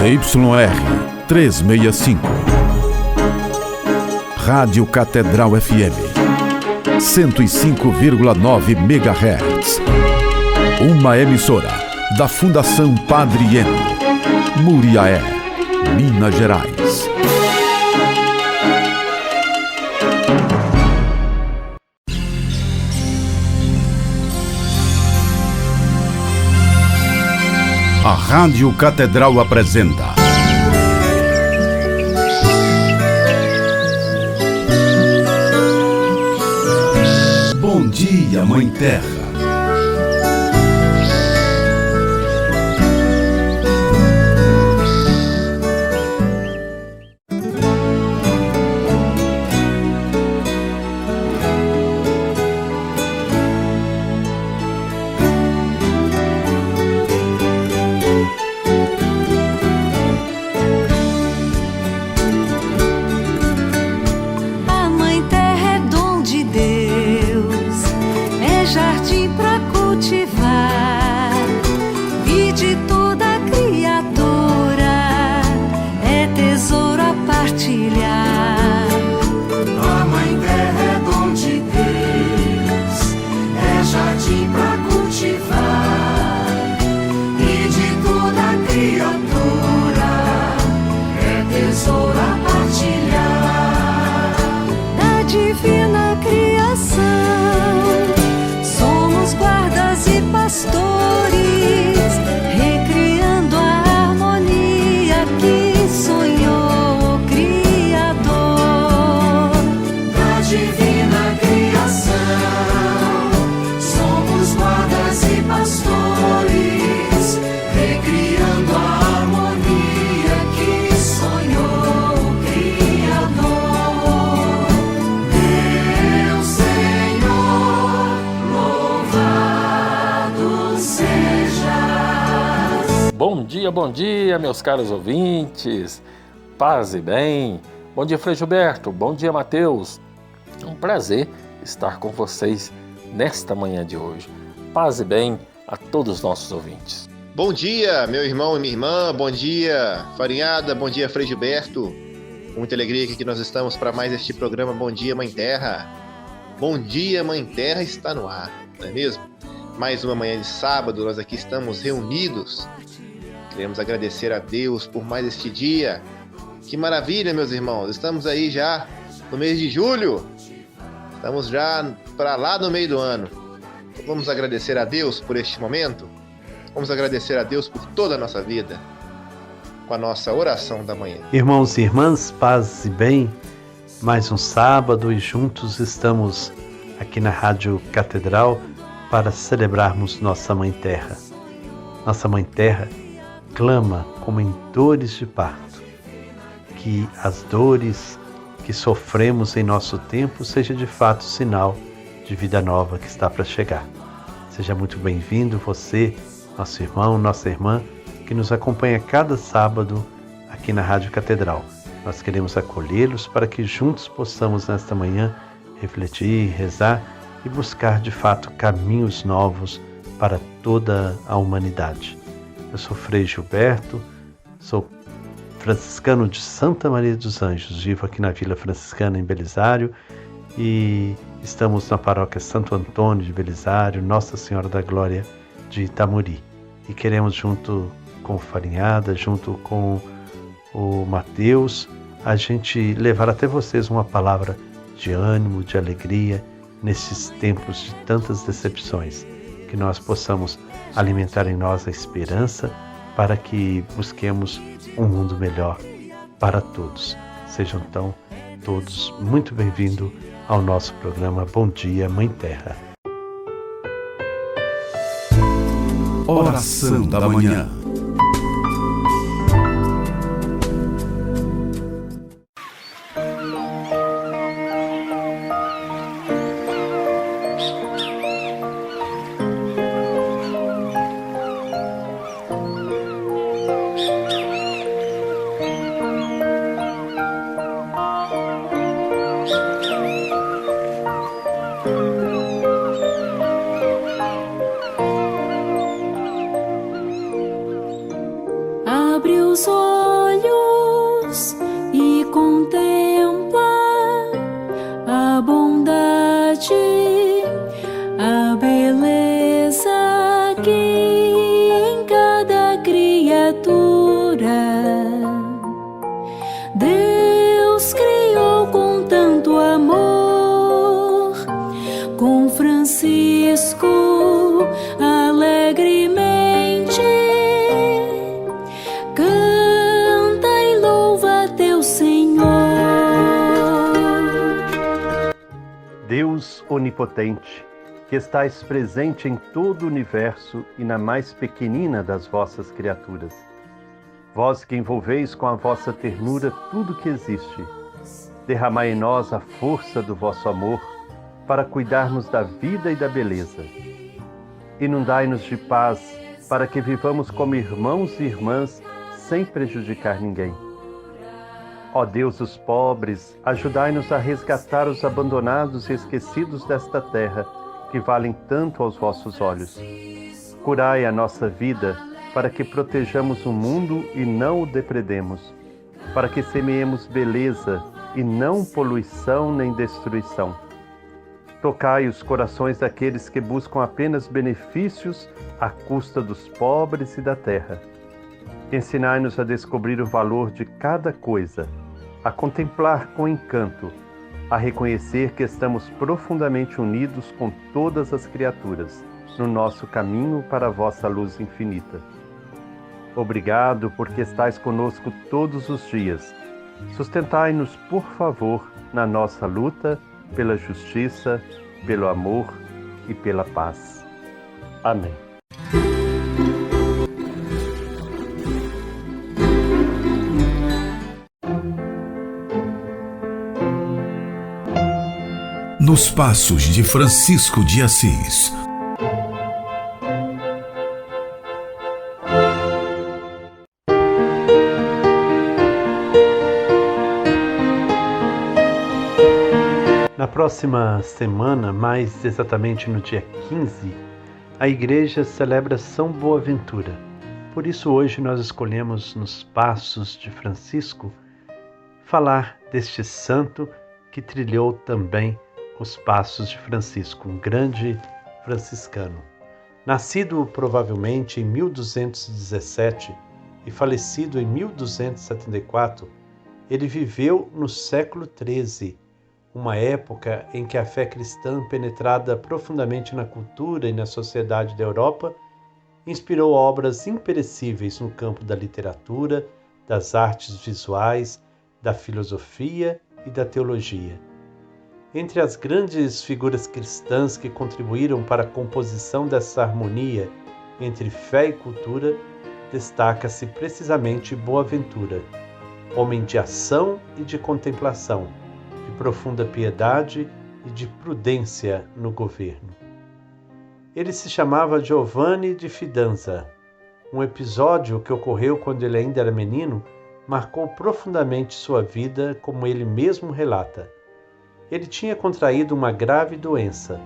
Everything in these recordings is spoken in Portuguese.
ZYR 365. Rádio Catedral FM 105,9 MHz. Uma emissora da Fundação Padre Eno, Muriaé, Minas Gerais. A Rádio Catedral apresenta Bom Dia, Mãe Terra. Bom dia, meus caros ouvintes, paz e bem. Bom dia, Frei Gilberto, bom dia, Mateus. É um prazer estar com vocês nesta manhã de hoje. Paz e bem a todos os nossos ouvintes. Bom dia, meu irmão e minha irmã, bom dia, Farinhada, bom dia, Frei Gilberto. Com muita alegria que aqui nós estamos para mais este programa Bom Dia, Mãe Terra. Bom dia, Mãe Terra está no ar, não é mesmo? Mais uma manhã de sábado, nós aqui estamos reunidos. Queremos agradecer a Deus por mais este dia. Que maravilha, meus irmãos. Estamos aí já no mês de julho. Estamos já para lá no meio do ano. Então vamos agradecer a Deus por este momento. Vamos agradecer a Deus por toda a nossa vida. Com a nossa oração da manhã. Irmãos e irmãs, paz e bem. Mais um sábado e juntos estamos aqui na Rádio Catedral para celebrarmos nossa Mãe Terra. Nossa Mãe Terra clama como em dores de parto, que as dores que sofremos em nosso tempo seja de fato sinal de vida nova que está para chegar. Seja muito bem-vindo você, nosso irmão, nossa irmã, que nos acompanha cada sábado aqui na Rádio Catedral. Nós queremos acolhê-los para que juntos possamos nesta manhã refletir, rezar e buscar de fato caminhos novos para toda a humanidade. Eu sou Frei Gilberto, sou franciscano de Santa Maria dos Anjos, vivo aqui na Vila Franciscana em Belisário e estamos na paróquia Santo Antônio de Belisário, Nossa Senhora da Glória de Itamuri. E queremos, junto com o Farinhada, junto com o Mateus, a gente levar até vocês uma palavra de ânimo, de alegria, nesses tempos de tantas decepções. Que nós possamos alimentar em nós a esperança para que busquemos um mundo melhor para todos. Sejam então todos muito bem-vindos ao nosso programa Bom Dia, Mãe Terra. Oração da manhã. onipotente, que estais presente em todo o universo e na mais pequenina das vossas criaturas. Vós que envolveis com a vossa ternura tudo que existe, derramai em nós a força do vosso amor para cuidarmos da vida e da beleza. Inundai-nos de paz para que vivamos como irmãos e irmãs sem prejudicar ninguém. Ó Deus dos pobres, ajudai-nos a resgatar os abandonados e esquecidos desta terra, que valem tanto aos vossos olhos. Curai a nossa vida, para que protejamos o mundo e não o depredemos, para que semeemos beleza e não poluição nem destruição. Tocai os corações daqueles que buscam apenas benefícios à custa dos pobres e da terra. Ensinai-nos a descobrir o valor de cada coisa, a contemplar com encanto, a reconhecer que estamos profundamente unidos com todas as criaturas, no nosso caminho para a vossa luz infinita. Obrigado porque estais conosco todos os dias. Sustentai-nos, por favor, na nossa luta pela justiça, pelo amor e pela paz. Amém. Nos Passos de Francisco de Assis. Na próxima semana, mais exatamente no dia 15, a Igreja celebra São Boaventura. Por isso hoje nós escolhemos nos Passos de Francisco falar deste santo que trilhou também os Passos de Francisco, um grande franciscano. Nascido provavelmente em 1217 e falecido em 1274, ele viveu no século XIII, uma época em que a fé cristã, penetrada profundamente na cultura e na sociedade da Europa, inspirou obras imperecíveis no campo da literatura, das artes visuais, da filosofia e da teologia. Entre as grandes figuras cristãs que contribuíram para a composição dessa harmonia entre fé e cultura, destaca-se precisamente Boaventura, homem de ação e de contemplação, de profunda piedade e de prudência no governo. Ele se chamava Giovanni di Fidanza. Um episódio que ocorreu quando ele ainda era menino marcou profundamente sua vida, como ele mesmo relata. Ele tinha contraído uma grave doença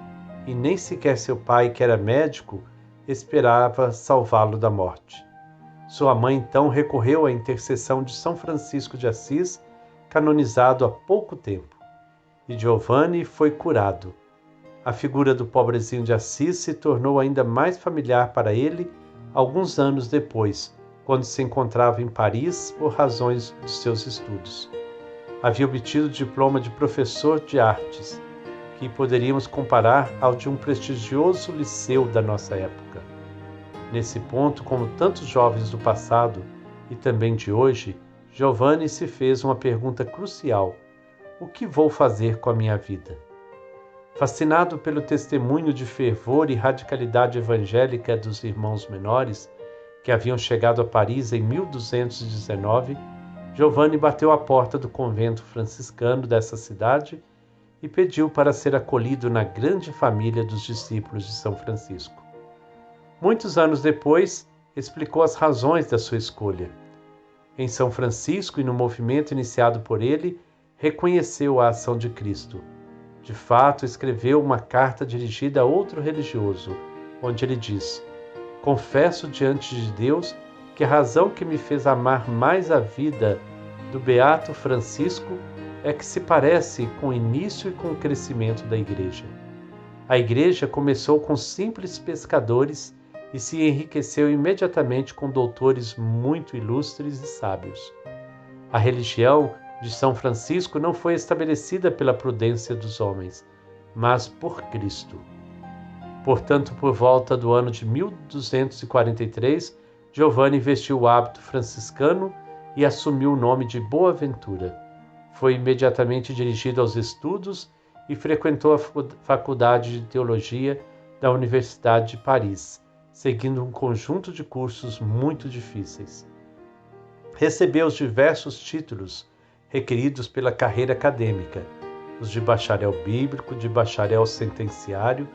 e nem sequer seu pai, que era médico, esperava salvá-lo da morte. Sua mãe então recorreu à intercessão de São Francisco de Assis, canonizado há pouco tempo, e Giovanni foi curado. A figura do pobrezinho de Assis se tornou ainda mais familiar para ele alguns anos depois, quando se encontrava em Paris por razões de seus estudos. Havia obtido o diploma de professor de artes, que poderíamos comparar ao de um prestigioso liceu da nossa época. Nesse ponto, como tantos jovens do passado e também de hoje, Giovanni se fez uma pergunta crucial: o que vou fazer com a minha vida? Fascinado pelo testemunho de fervor e radicalidade evangélica dos irmãos menores, que haviam chegado a Paris em 1219, Giovanni bateu à porta do convento franciscano dessa cidade e pediu para ser acolhido na grande família dos discípulos de São Francisco. Muitos anos depois, explicou as razões da sua escolha. Em São Francisco e no movimento iniciado por ele, reconheceu a ação de Cristo. De fato, escreveu uma carta dirigida a outro religioso, onde ele diz: confesso diante de Deus que a razão que me fez amar mais a vida do beato Francisco é que se parece com o início e com o crescimento da Igreja. A Igreja começou com simples pescadores e se enriqueceu imediatamente com doutores muito ilustres e sábios. A religião de São Francisco não foi estabelecida pela prudência dos homens, mas por Cristo. Portanto, por volta do ano de 1243, Giovanni vestiu o hábito franciscano e assumiu o nome de Boaventura. Foi imediatamente dirigido aos estudos e frequentou a Faculdade de Teologia da Universidade de Paris, seguindo um conjunto de cursos muito difíceis. Recebeu os diversos títulos requeridos pela carreira acadêmica, os de bacharel bíblico, de bacharel sentenciário.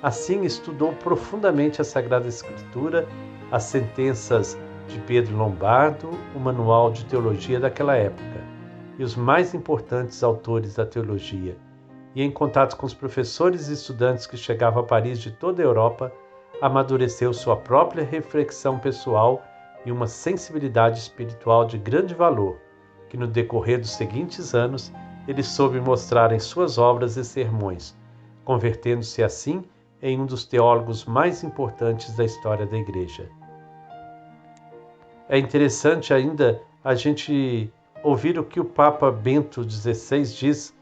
Assim, estudou profundamente a Sagrada Escritura, as sentenças de Pedro Lombardo, o manual de teologia daquela época, e os mais importantes autores da teologia. E em contato com os professores e estudantes que chegavam a Paris de toda a Europa, amadureceu sua própria reflexão pessoal e uma sensibilidade espiritual de grande valor, que no decorrer dos seguintes anos ele soube mostrar em suas obras e sermões, convertendo-se assim em um dos teólogos mais importantes da história da Igreja. É interessante ainda a gente ouvir o que o Papa Bento XVI diz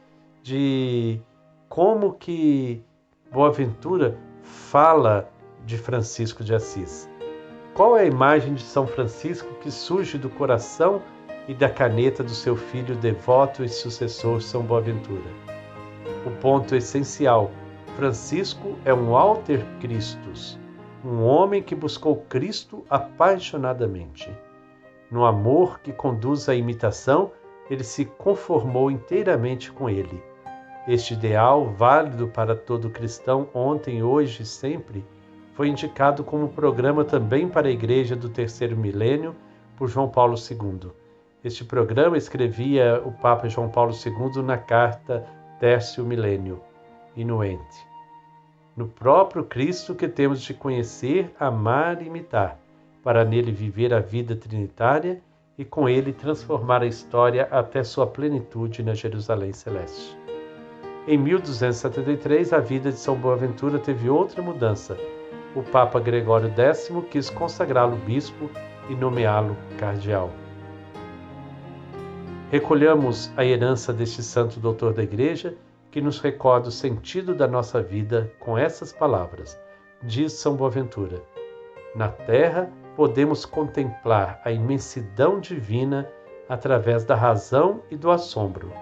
de como que Boaventura fala de Francisco de Assis. Qual é a imagem de São Francisco que surge do coração e da caneta do seu filho devoto e sucessor São Boaventura? O ponto essencial: Francisco é um alter Christus, um homem que buscou Cristo apaixonadamente. No amor que conduz à imitação, ele se conformou inteiramente com ele. Este ideal, válido para todo cristão ontem, hoje e sempre, foi indicado como programa também para a Igreja do Terceiro Milênio por João Paulo II. Este programa escrevia o Papa João Paulo II na carta Tercio Milênio, Inuente. No próprio Cristo que temos de conhecer, amar e imitar, para nele viver a vida trinitária e com ele transformar a história até sua plenitude na Jerusalém Celeste. Em 1273, a vida de São Boaventura teve outra mudança. O Papa Gregório X quis consagrá-lo bispo e nomeá-lo cardeal. Recolhamos a herança deste santo doutor da Igreja, que nos recorda o sentido da nossa vida com essas palavras. Diz São Boaventura: na terra podemos contemplar a imensidão divina através da razão e do assombro.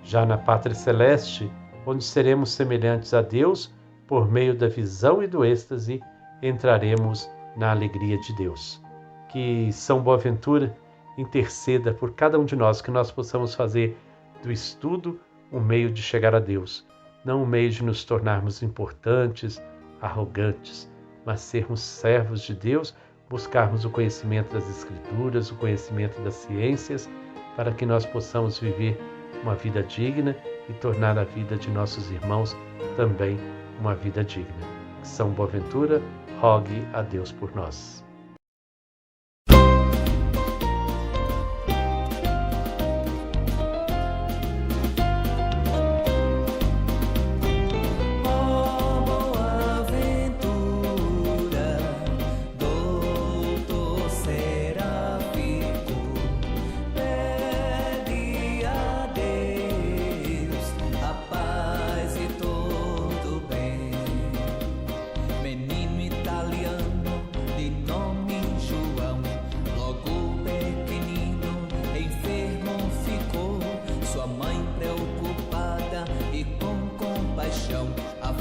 Já na pátria celeste, onde seremos semelhantes a Deus, por meio da visão e do êxtase, entraremos na alegria de Deus. Que São Boaventura interceda por cada um de nós, que nós possamos fazer do estudo um meio de chegar a Deus, não um meio de nos tornarmos importantes, arrogantes, mas sermos servos de Deus, buscarmos o conhecimento das Escrituras, o conhecimento das ciências, para que nós possamos viver uma vida digna e tornar a vida de nossos irmãos também uma vida digna. Que São Boaventura rogue a Deus por nós.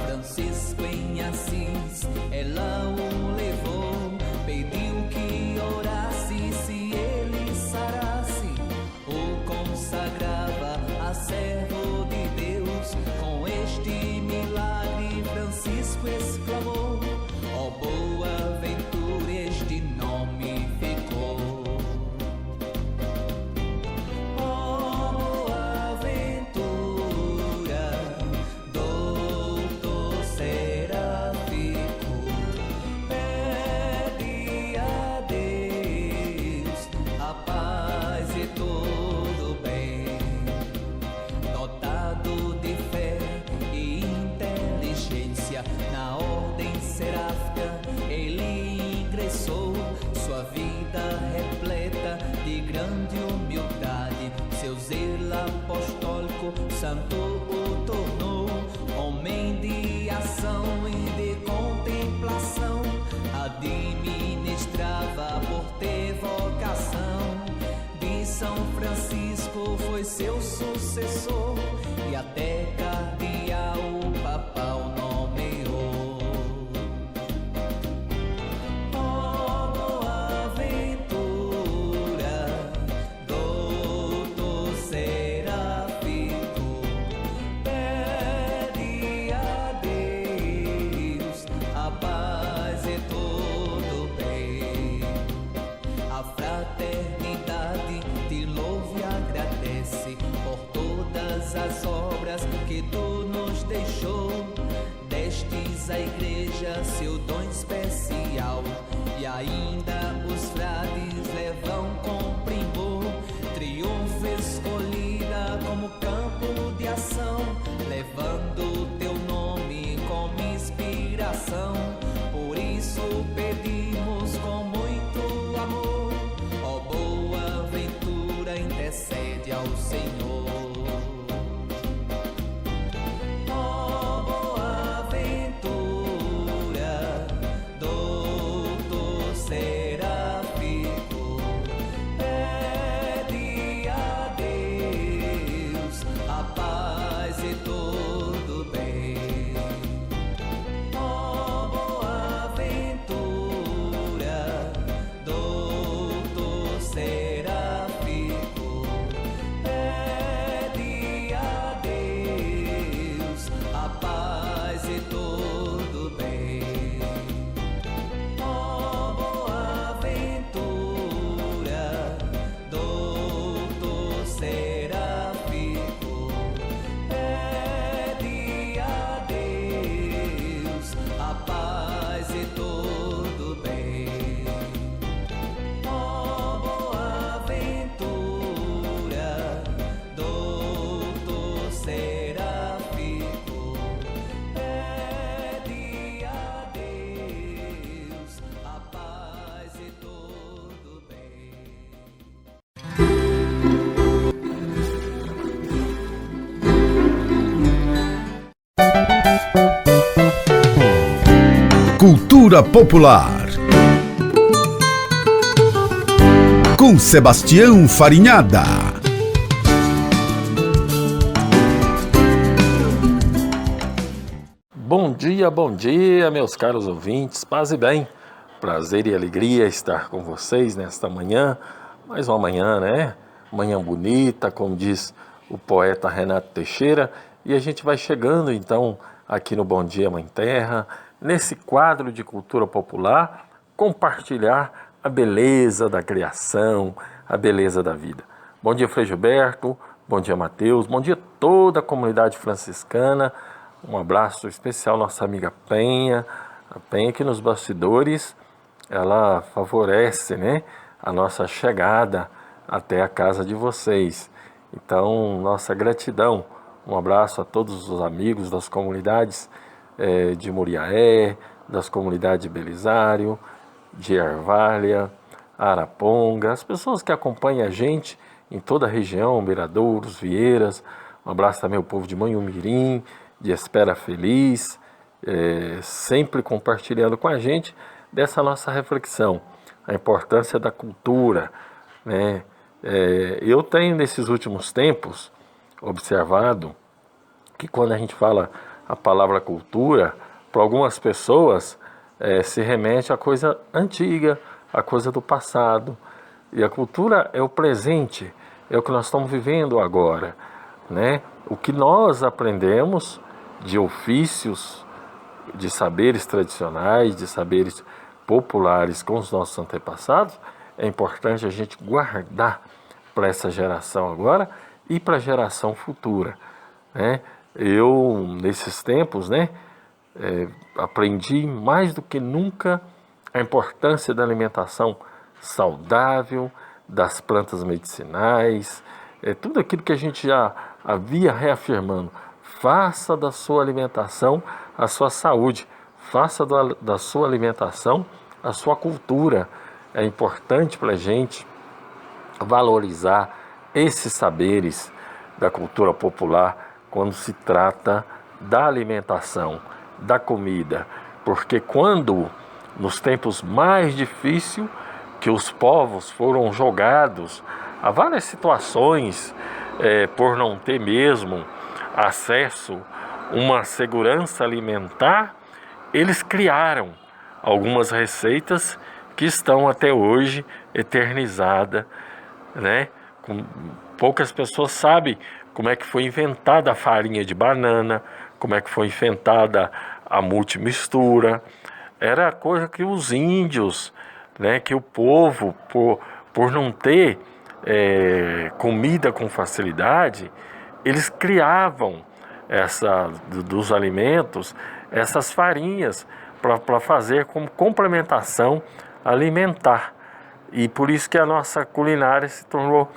Francisco em Assis, ela o levou, pediu que orasse, se ele sarasse, o consagrava a servo de Deus. Com este milagre Francisco exclamou: ó Boaventura, este nome ficou. Na ordem seráfica ele ingressou, sua vida repleta de grande humildade, seu zelo apostólico santo o tornou, homem de ação e de contemplação, administrava por ter vocação. De São Francisco foi seu sucessor e até cardeal a igreja seu dom especial, e ainda os frades levam com primor, triunfo escolhida como campo de ação, levando teu nome como inspiração. Por isso pedimos com muito amor, ó boa ventura, intercede ao Senhor. Cultura popular, com Sebastião Farinhada. Bom dia, meus caros ouvintes, paz e bem. Prazer e alegria estar com vocês nesta manhã, mais uma manhã, né? Manhã bonita, como diz o poeta Renato Teixeira, e a gente vai chegando então aqui no Bom Dia Mãe Terra, nesse quadro de cultura popular, compartilhar a beleza da criação, a beleza da vida. Bom dia, Frei Gilberto, bom dia, Mateus, bom dia toda a comunidade franciscana, um abraço especial à nossa amiga Penha, a Penha que nos bastidores, ela favorece, né, a nossa chegada até a casa de vocês. Então, nossa gratidão, um abraço a todos os amigos das comunidades de Muriaé, das comunidades de Belisário, de Ervália, Araponga, as pessoas que acompanham a gente em toda a região, Miradouros, Vieiras, um abraço também ao povo de Manhumirim, de Espera Feliz, sempre compartilhando com a gente dessa nossa reflexão, a importância da cultura, né? Eu tenho nesses últimos tempos observado que quando a gente fala a palavra cultura, para algumas pessoas se remete a coisa antiga, a coisa do passado. E a cultura é o presente, é o que nós estamos vivendo agora, né? O que nós aprendemos de ofícios, de saberes tradicionais, de saberes populares com os nossos antepassados, é importante a gente guardar para essa geração agora e para a geração futura, né? Eu, nesses tempos, né, aprendi mais do que nunca a importância da alimentação saudável, das plantas medicinais, tudo aquilo que a gente já havia reafirmando. Faça da sua alimentação a sua saúde, faça da sua alimentação a sua cultura. É importante para a gente valorizar esses saberes da cultura popular quando se trata da alimentação, da comida, porque quando, nos tempos mais difíceis, que os povos foram jogados a várias situações por não ter mesmo acesso a uma segurança alimentar, eles criaram algumas receitas que estão até hoje eternizadas, né? Poucas pessoas sabem como é que foi inventada a farinha de banana, como é que foi inventada a multimistura. Era coisa que os índios, né, que o povo, por não ter comida com facilidade, eles criavam dos alimentos essas farinhas para fazer como complementação alimentar. E por isso que a nossa culinária se tornou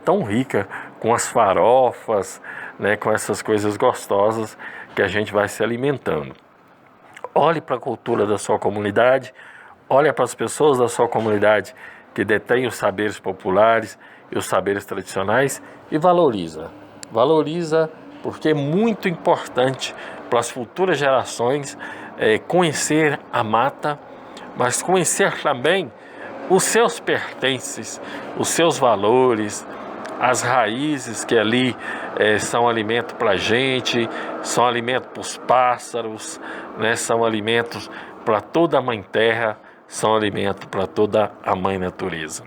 tão rica, com as farofas, né, com essas coisas gostosas que a gente vai se alimentando. Olhe para a cultura da sua comunidade, olhe para as pessoas da sua comunidade que detêm os saberes populares e os saberes tradicionais e valoriza. Valoriza porque é muito importante para as futuras gerações conhecer a mata, mas conhecer também os seus pertences, os seus valores, as raízes que ali são alimento para a gente, são alimento para os pássaros, né? São alimentos para toda a Mãe Terra, são alimento para toda a Mãe Natureza.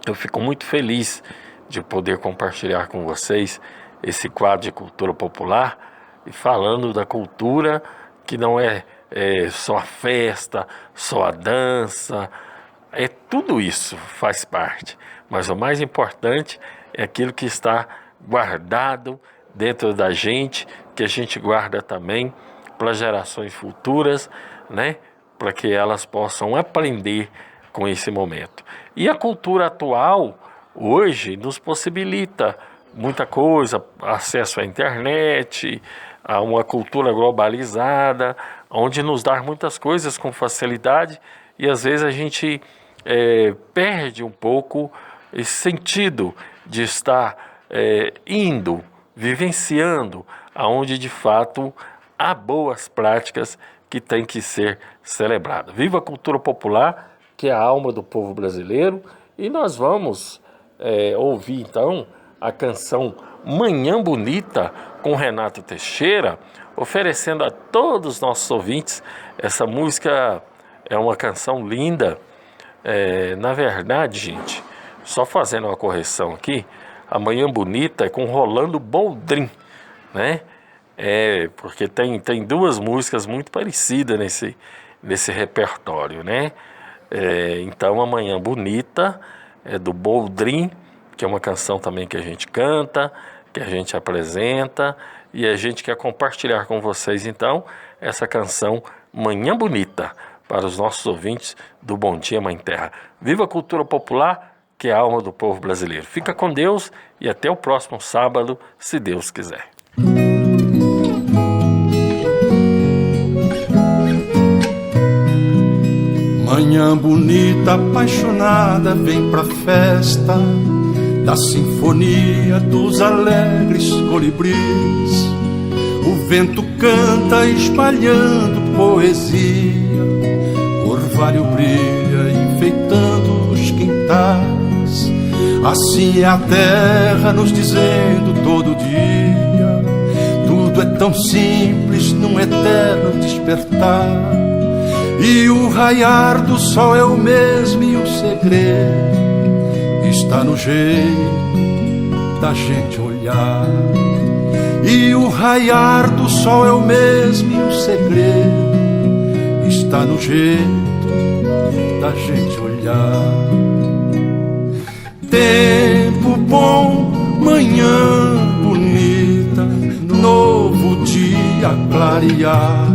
Eu fico muito feliz de poder compartilhar com vocês esse quadro de cultura popular e falando da cultura que não é só a festa, só a dança. Tudo isso faz parte, mas o mais importante é aquilo que está guardado dentro da gente, que a gente guarda também para gerações futuras, né? Para que elas possam aprender com esse momento. E a cultura atual, hoje, nos possibilita muita coisa, acesso à internet, a uma cultura globalizada, onde nos dá muitas coisas com facilidade e às vezes a gente perde um pouco esse sentido de estar indo, vivenciando, aonde de fato há boas práticas que têm que ser celebradas. Viva a cultura popular, que é a alma do povo brasileiro, e nós vamos ouvir então a canção Manhã Bonita com Renato Teixeira, oferecendo a todos os nossos ouvintes. Essa música é uma canção linda. Na verdade, gente, só fazendo uma correção aqui, a Manhã Bonita é com Rolando Boldrin, né? Porque tem duas músicas muito parecidas nesse repertório, né? Então, a Manhã Bonita é do Boldrin, que é uma canção também que a gente canta, que a gente apresenta, e a gente quer compartilhar com vocês, então, essa canção Manhã Bonita, para os nossos ouvintes do Bom Dia Mãe Terra. Viva a cultura popular, que é a alma do povo brasileiro. Fica com Deus e até o próximo sábado, se Deus quiser. Manhã bonita, apaixonada, vem pra festa da sinfonia dos alegres colibris. O vento canta espalhando poesia, orvalho brilha enfeitando os quintais. Assim é a terra nos dizendo todo dia, tudo é tão simples num eterno despertar. E o raiar do sol é o mesmo e o segredo está no jeito da gente olhar. E o raiar do sol é o mesmo e o segredo está no jeito da gente olhar. Tempo bom, manhã bonita, novo dia clarear.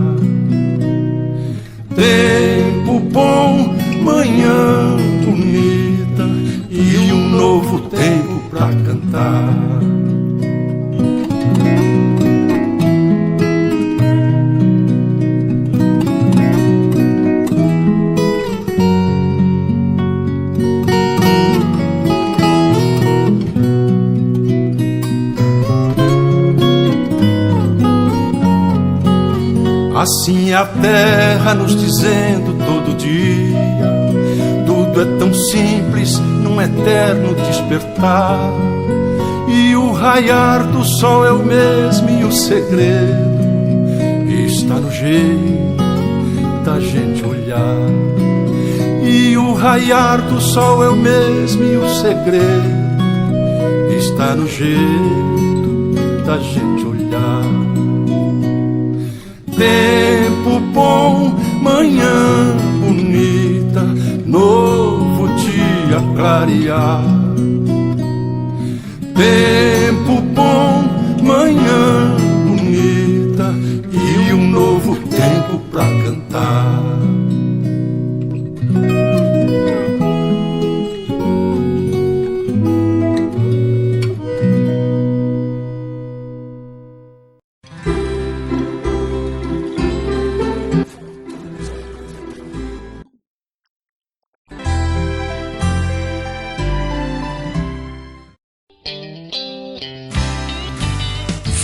Tempo bom, manhã bonita e um novo tempo pra cantar. Assim é a terra nos dizendo todo dia, tudo é tão simples num eterno despertar. E o raiar do sol é o mesmo e o segredo está no jeito da gente olhar. E o raiar do sol é o mesmo e o segredo está no jeito da gente olhar. Tempo bom, manhã bonita, novo dia clarear. Tempo bom, manhã bonita e um novo tempo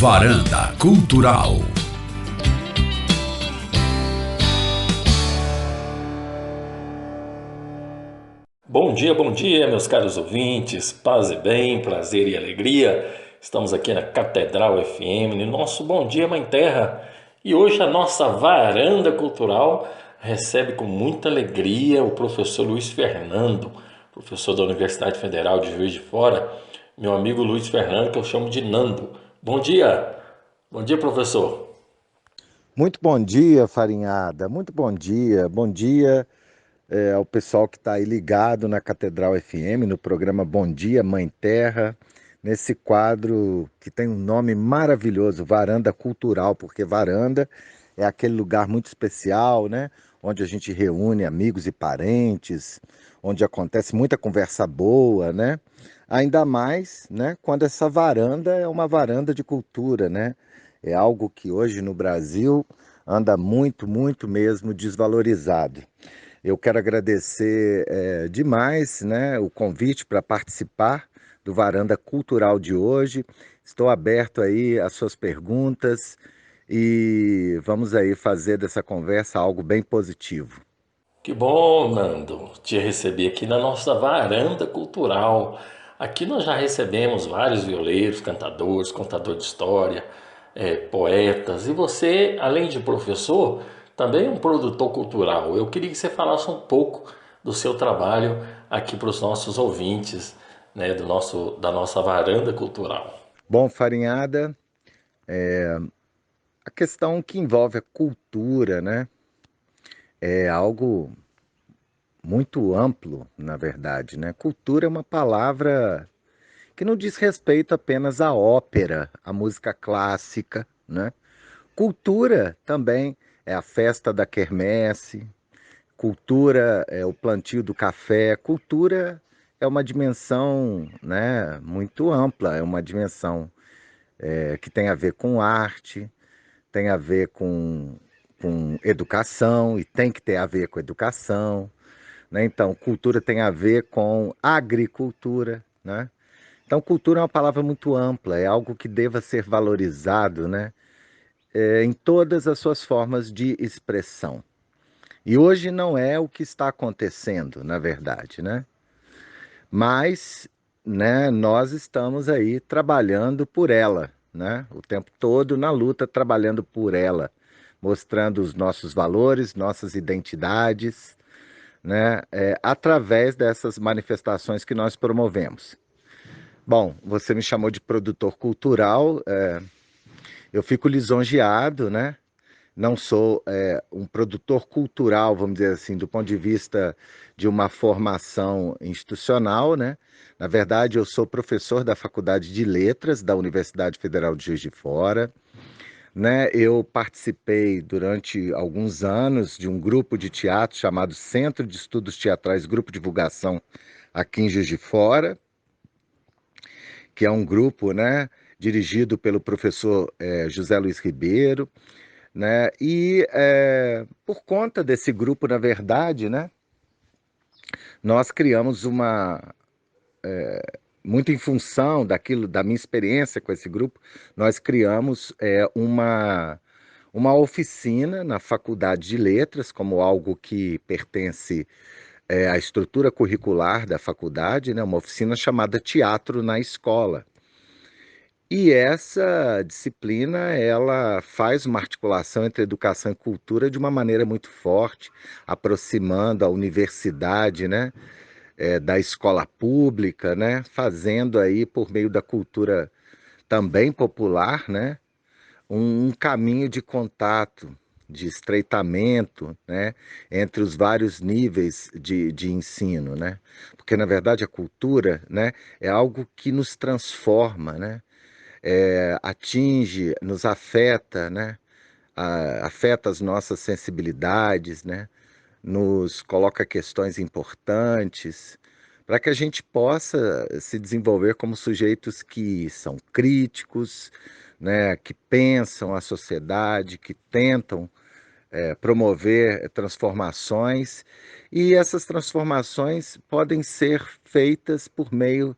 Varanda Cultural. Bom dia, meus caros ouvintes, paz e bem, prazer e alegria. Estamos aqui na Catedral FM, no nosso Bom Dia Mãe Terra. E hoje a nossa Varanda Cultural recebe com muita alegria o professor Luiz Fernando, professor da Universidade Federal de Juiz de Fora, meu amigo Luiz Fernando, que eu chamo de Nando. Bom dia, professor. Muito bom dia, Farinhada, muito bom dia ao pessoal que está aí ligado na Catedral FM, no programa Bom Dia Mãe Terra, nesse quadro que tem um nome maravilhoso, Varanda Cultural, porque varanda é aquele lugar muito especial, né? Onde a gente reúne amigos e parentes, onde acontece muita conversa boa, né? Ainda mais, né, quando essa varanda é uma varanda de cultura, né? É algo que hoje no Brasil anda muito mesmo desvalorizado. Eu quero agradecer demais, né, o convite para participar do Varanda Cultural de hoje. Estou aberto aí às suas perguntas e vamos aí fazer dessa conversa algo bem positivo. Que bom, Nando, te receber aqui na nossa Varanda Cultural. Aqui nós já recebemos vários violeiros, cantadores, contador de história, poetas. E você, além de professor, também é um produtor cultural. Eu queria que você falasse um pouco do seu trabalho aqui para os nossos ouvintes, né, da nossa Varanda Cultural. Bom, Farinhada, a questão que envolve a cultura, né, é algo muito amplo, na verdade, né? Cultura é uma palavra que não diz respeito apenas à ópera, à música clássica, né? Cultura também é a festa da quermesse, cultura é o plantio do café, cultura é uma dimensão, né, muito ampla, é uma dimensão que tem a ver com arte, tem a ver com educação e tem que ter a ver com educação, né? Então, cultura tem a ver com agricultura, né? Então, cultura é uma palavra muito ampla, é algo que deva ser valorizado, né? Em todas as suas formas de expressão. E hoje não é o que está acontecendo, na verdade, né? Mas, né, nós estamos aí trabalhando por ela, né? O tempo todo na luta, trabalhando por ela, mostrando os nossos valores, nossas identidades, né? Através dessas manifestações que nós promovemos. Bom, você me chamou de produtor cultural, eu fico lisonjeado, né? Não sou um produtor cultural, vamos dizer assim, do ponto de vista de uma formação institucional, né? Na verdade, eu sou professor da Faculdade de Letras da Universidade Federal de Juiz de Fora, né? Eu participei durante alguns anos de um grupo de teatro chamado Centro de Estudos Teatrais Grupo Divulgação aqui em Juiz de Fora, que é um grupo, né, dirigido pelo professor José Luiz Ribeiro, né? E por conta desse grupo, na verdade, né, nós criamos muito em função daquilo, da minha experiência com esse grupo, nós criamos uma oficina na Faculdade de Letras, como algo que pertence à estrutura curricular da faculdade, né, uma oficina chamada Teatro na Escola. E essa disciplina, ela faz uma articulação entre educação e cultura de uma maneira muito forte, aproximando a universidade, né, da escola pública, né, fazendo aí, por meio da cultura também popular, né, um caminho de contato, de estreitamento, né, entre os vários níveis de ensino, né, porque na verdade a cultura, né, é algo que nos transforma, né, atinge, nos afeta, né? Afeta as nossas sensibilidades, né? Nos coloca questões importantes, para que a gente possa se desenvolver como sujeitos que são críticos, né? Que pensam a sociedade, que tentam promover transformações, e essas transformações podem ser feitas por meio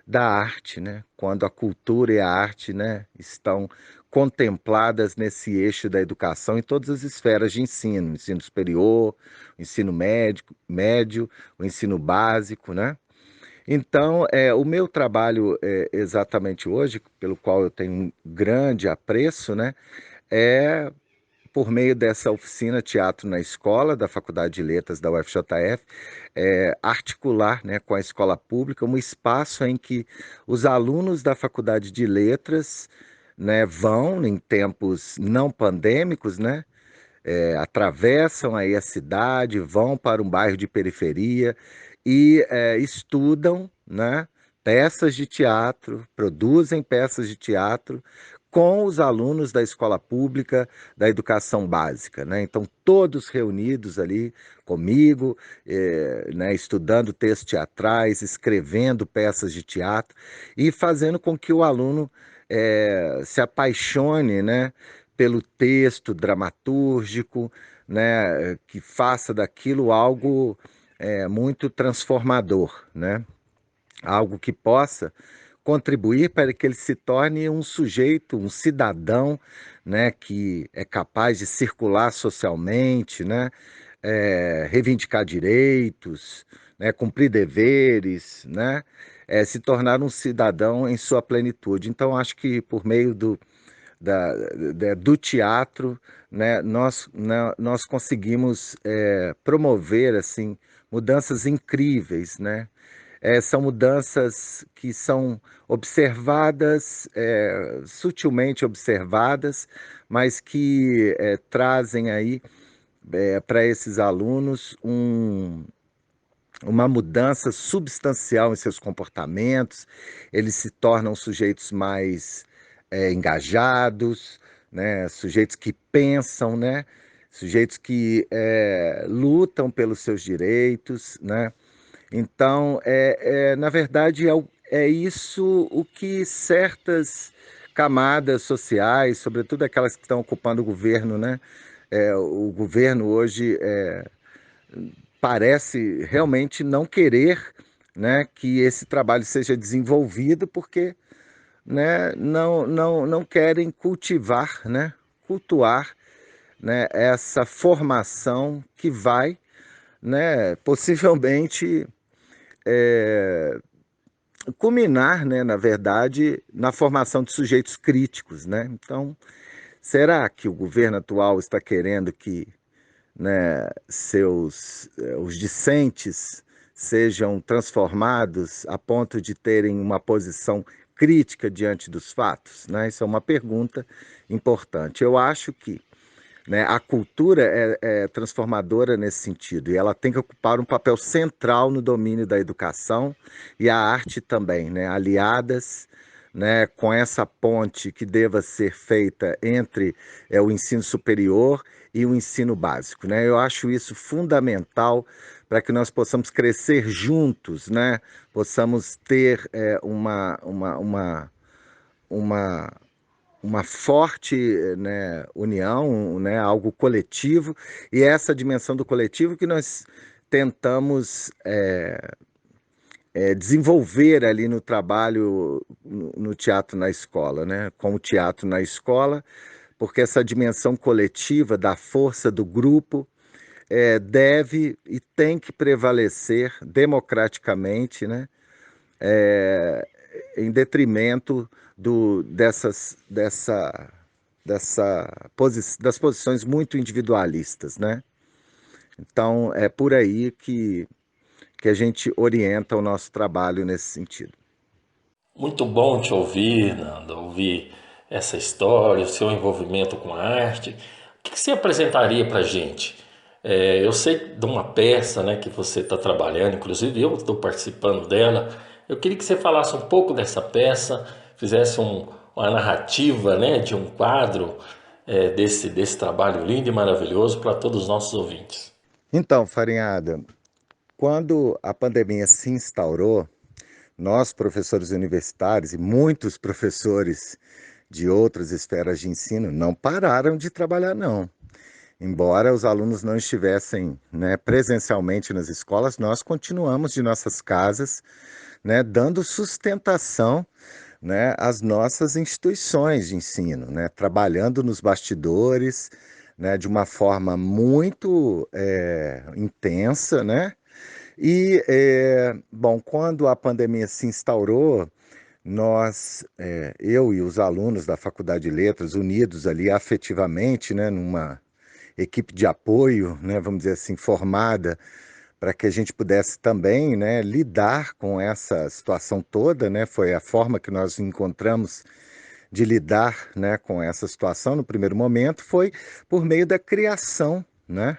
da arte, né? Quando a cultura e a arte, né, estão contempladas nesse eixo da educação em todas as esferas de ensino, ensino superior, ensino médio, o ensino básico, né? Então, o meu trabalho exatamente hoje, pelo qual eu tenho um grande apreço, né, é por meio dessa oficina Teatro na Escola, da Faculdade de Letras da UFJF, articular, né, com a escola pública um espaço em que os alunos da Faculdade de Letras, né, vão, em tempos não pandêmicos, né, atravessam aí a cidade, vão para um bairro de periferia e estudam, né, peças de teatro, produzem peças de teatro com os alunos da escola pública da educação básica, né? Então, todos reunidos ali comigo, né, estudando textos teatrais, escrevendo peças de teatro e fazendo com que o aluno se apaixone, né, pelo texto dramatúrgico, né, que faça daquilo algo muito transformador, né? Algo que possa contribuir para que ele se torne um sujeito, um cidadão, né, que é capaz de circular socialmente, né, reivindicar direitos, né, cumprir deveres, né, se tornar um cidadão em sua plenitude. Então, acho que por meio do teatro, né, nós conseguimos promover assim mudanças incríveis, né? São mudanças que são observadas, sutilmente observadas, mas que trazem aí para esses alunos uma mudança substancial em seus comportamentos. Eles se tornam sujeitos mais engajados, né? Sujeitos que pensam, né? Sujeitos que lutam pelos seus direitos, né? Então, na verdade, é isso o que certas camadas sociais, sobretudo aquelas que estão ocupando o governo, né? O governo hoje parece realmente não querer, né, que esse trabalho seja desenvolvido, porque, né, não querem cultivar, né, cultuar, né, essa formação que vai, né, possivelmente culminar, né, na verdade, na formação de sujeitos críticos, né? Então, será que o governo atual está querendo que, né, os discentes sejam transformados a ponto de terem uma posição crítica diante dos fatos, né? Isso é uma pergunta importante. Eu acho que, né, a cultura é transformadora nesse sentido e ela tem que ocupar um papel central no domínio da educação e a arte também, né, aliadas, né, com essa ponte que deva ser feita entre o ensino superior e o ensino básico, né? Eu acho isso fundamental para que nós possamos crescer juntos, né? Possamos ter uma uma forte, né, união, né, algo coletivo, e essa dimensão do coletivo que nós tentamos desenvolver ali no trabalho no teatro na escola, né, com o teatro na escola, porque essa dimensão coletiva da força do grupo deve e tem que prevalecer democraticamente, né, é, em detrimento das posições muito individualistas, né? Então, é por aí que a gente orienta o nosso trabalho nesse sentido. Muito bom te ouvir, Nando, ouvir essa história, o seu envolvimento com a arte. O que você apresentaria para a gente? Eu sei de uma peça, né, que você está trabalhando, inclusive eu estou participando dela. Eu queria que você falasse um pouco dessa peça, fizesse uma narrativa, né, de um quadro desse trabalho lindo e maravilhoso para todos os nossos ouvintes. Então, Farinhada, quando a pandemia se instaurou, nós, professores universitários e muitos professores de outras esferas de ensino não pararam de trabalhar, não. Embora os alunos não estivessem, né, presencialmente nas escolas, nós continuamos de nossas casas né, dando sustentação, né, às nossas instituições de ensino, né, trabalhando nos bastidores, né, de uma forma muito intensa, né? E, bom, quando a pandemia se instaurou, eu e os alunos da Faculdade de Letras, unidos ali afetivamente, né, numa equipe de apoio, né, vamos dizer assim, formada, para que a gente pudesse também, né, lidar com essa situação toda, né, foi a forma que nós encontramos de lidar, né, com essa situação no primeiro momento, foi por meio da criação, né?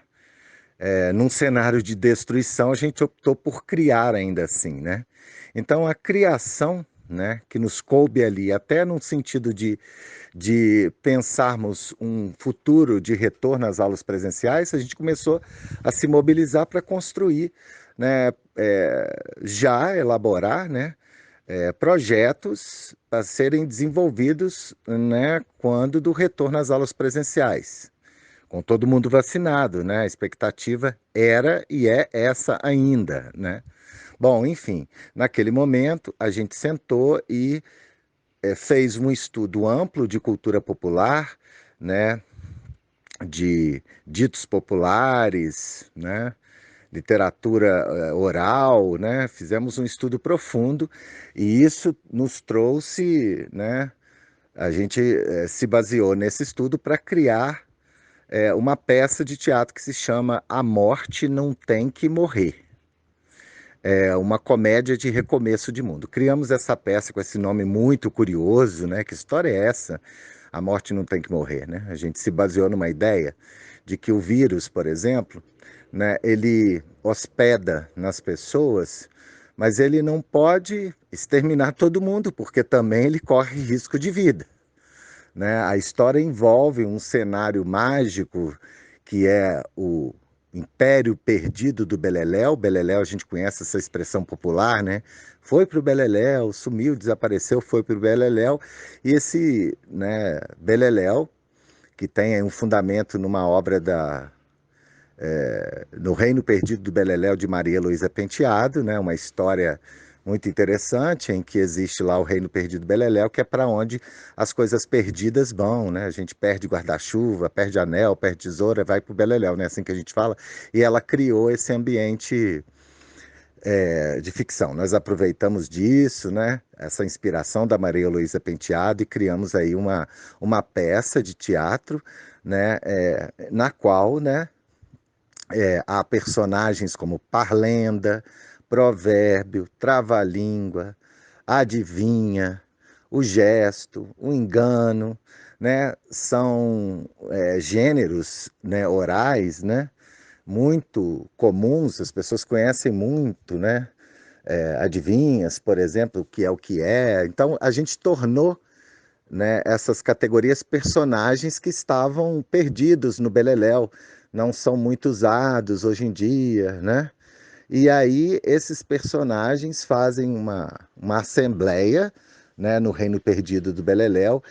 Num cenário de destruição, a gente optou por criar ainda assim, né? Então, a criação, né, que nos coube ali, até no sentido de pensarmos um futuro de retorno às aulas presenciais, a gente começou a se mobilizar para construir, né, já elaborar, né, projetos a serem desenvolvidos, né, quando do retorno às aulas presenciais com todo mundo vacinado, né? A expectativa era e é essa ainda, né? Bom, enfim, naquele momento a gente sentou e fez um estudo amplo de cultura popular, né? De ditos populares, né? Literatura oral, né? Fizemos um estudo profundo e isso nos trouxe, né? A gente se baseou nesse estudo para criar uma peça de teatro que se chama A Morte Não Tem Que Morrer. É uma comédia de recomeço de mundo. Criamos essa peça com esse nome muito curioso, né? Que história é essa? A morte não tem que morrer, né? A gente se baseou numa ideia de que o vírus, por exemplo, né, ele hospeda nas pessoas, mas ele não pode exterminar todo mundo, porque também ele corre risco de vida, né? A história envolve um cenário mágico que é o Império Perdido do Beleléu. Beleléu, a gente conhece essa expressão popular, né? Foi para o Beleléu, sumiu, desapareceu, foi para o Beleléu. E esse, né, Beleléu, que tem aí um fundamento numa obra no Reino Perdido do Beleléu, de Maria Luísa Penteado, né? Uma história muito interessante em que existe lá o Reino Perdido do Beleléu, que é para onde as coisas perdidas vão, né? A gente perde guarda-chuva, perde anel, perde tesoura, vai para o Beleléu, né? Assim que a gente fala. E ela criou esse ambiente de ficção. Nós aproveitamos disso, né? Essa inspiração da Maria Luísa Penteado e criamos aí uma peça de teatro, né? Na qual, né, há personagens como Parlenda, Provérbio, Trava-língua, Adivinha, o Gesto, o Engano, né? São gêneros, né, orais, né, muito comuns, as pessoas conhecem muito, né? Adivinhas, por exemplo, o que é o que é. Então, a gente tornou, né, essas categorias personagens que estavam perdidos no Beleléu, não são muito usados hoje em dia, né? E aí esses personagens fazem uma assembleia, né, no Reino Perdido do Beleléu,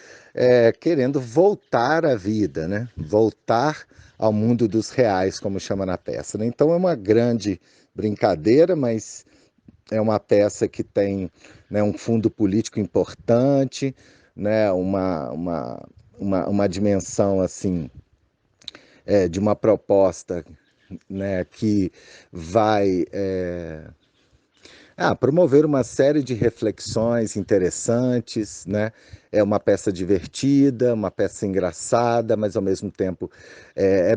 querendo voltar à vida, né? Voltar ao mundo dos reais, como chama na peça, né? Então é uma grande brincadeira, mas é uma peça que tem, né, um fundo político importante, né, uma dimensão assim, de uma proposta, né, que vai promover uma série de reflexões interessantes, né? É uma peça divertida, uma peça engraçada, mas ao mesmo tempo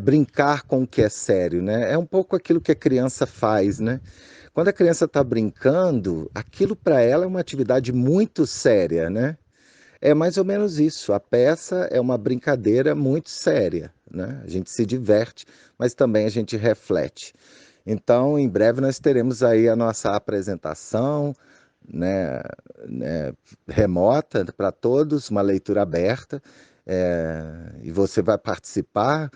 brincar com o que é sério, né? É um pouco aquilo que a criança faz, né? Quando a criança está brincando, aquilo para ela é uma atividade muito séria, né? É mais ou menos isso. A peça é uma brincadeira muito séria, né? A gente se diverte, mas também a gente reflete. Então, em breve nós teremos aí a nossa apresentação, né, remota para todos, uma leitura aberta, e você vai participar,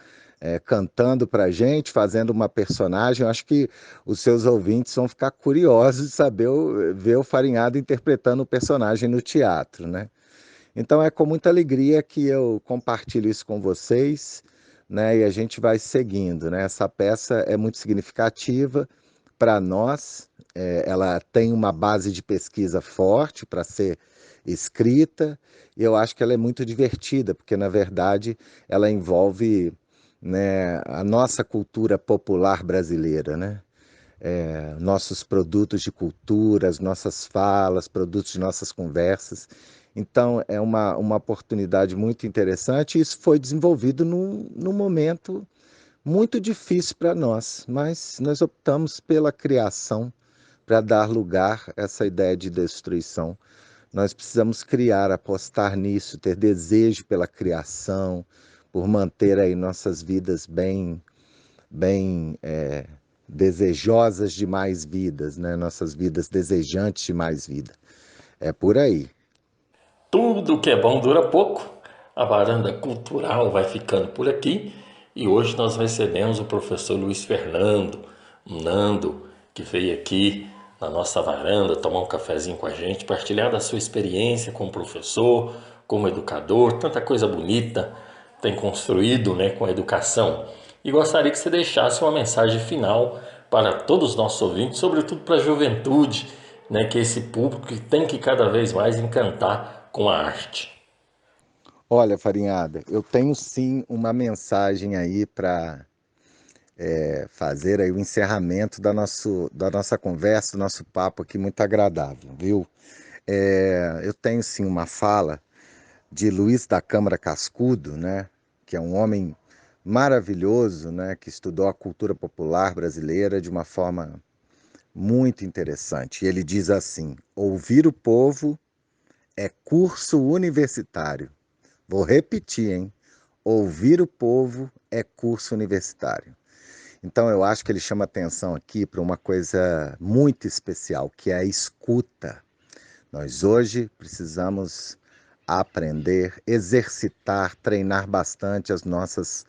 cantando para a gente, fazendo uma personagem. Eu acho que os seus ouvintes vão ficar curiosos de saber ver o Farinhado interpretando o personagem no teatro, né? Então é com muita alegria que eu compartilho isso com vocês, né? E a gente vai seguindo, né? Essa peça é muito significativa para nós, ela tem uma base de pesquisa forte para ser escrita, e eu acho que ela é muito divertida, porque, na verdade, ela envolve, né, a nossa cultura popular brasileira, né? Nossos produtos de cultura, as nossas falas, produtos de nossas conversas. Então, é uma oportunidade muito interessante, e isso foi desenvolvido num momento muito difícil para nós, mas nós optamos pela criação para dar lugar a essa ideia de destruição. Nós precisamos criar, apostar nisso, ter desejo pela criação, por manter aí nossas vidas bem desejosas de mais vidas, né? Nossas vidas desejantes de mais vida. É por aí. Tudo que é bom dura pouco. A varanda cultural vai ficando por aqui e hoje nós recebemos o professor Luiz Fernando, um Nando, que veio aqui na nossa varanda tomar um cafezinho com a gente, partilhar da sua experiência como professor, como educador, tanta coisa bonita tem construído, né, com a educação. E gostaria que você deixasse uma mensagem final para todos os nossos ouvintes, sobretudo para a juventude, né, que é esse público que tem que cada vez mais encantar com a arte. Olha, Farinhada, eu tenho sim uma mensagem aí para fazer aí o encerramento da nossa conversa, do nosso papo aqui muito agradável, viu? Eu tenho sim uma fala de Luiz da Câmara Cascudo, né, que é um homem maravilhoso, né, que estudou a cultura popular brasileira de uma forma muito interessante. Ele diz assim: ouvir o povo é curso universitário. Vou repetir, hein? Ouvir o povo é curso universitário. Então eu acho que ele chama atenção aqui para uma coisa muito especial, que é a escuta. Nós hoje precisamos aprender, exercitar, treinar bastante as nossas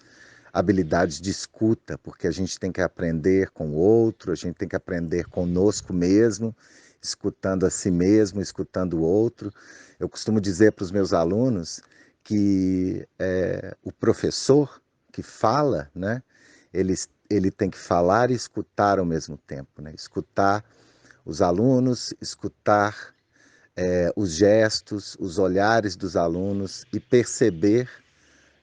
habilidades de escuta, porque a gente tem que aprender com o outro, a gente tem que aprender conosco mesmo, escutando a si mesmo, escutando o outro. Eu costumo dizer para os meus alunos que o professor que fala, né, ele tem que falar e escutar ao mesmo tempo, né? Escutar os alunos, escutar os gestos, os olhares dos alunos e perceber,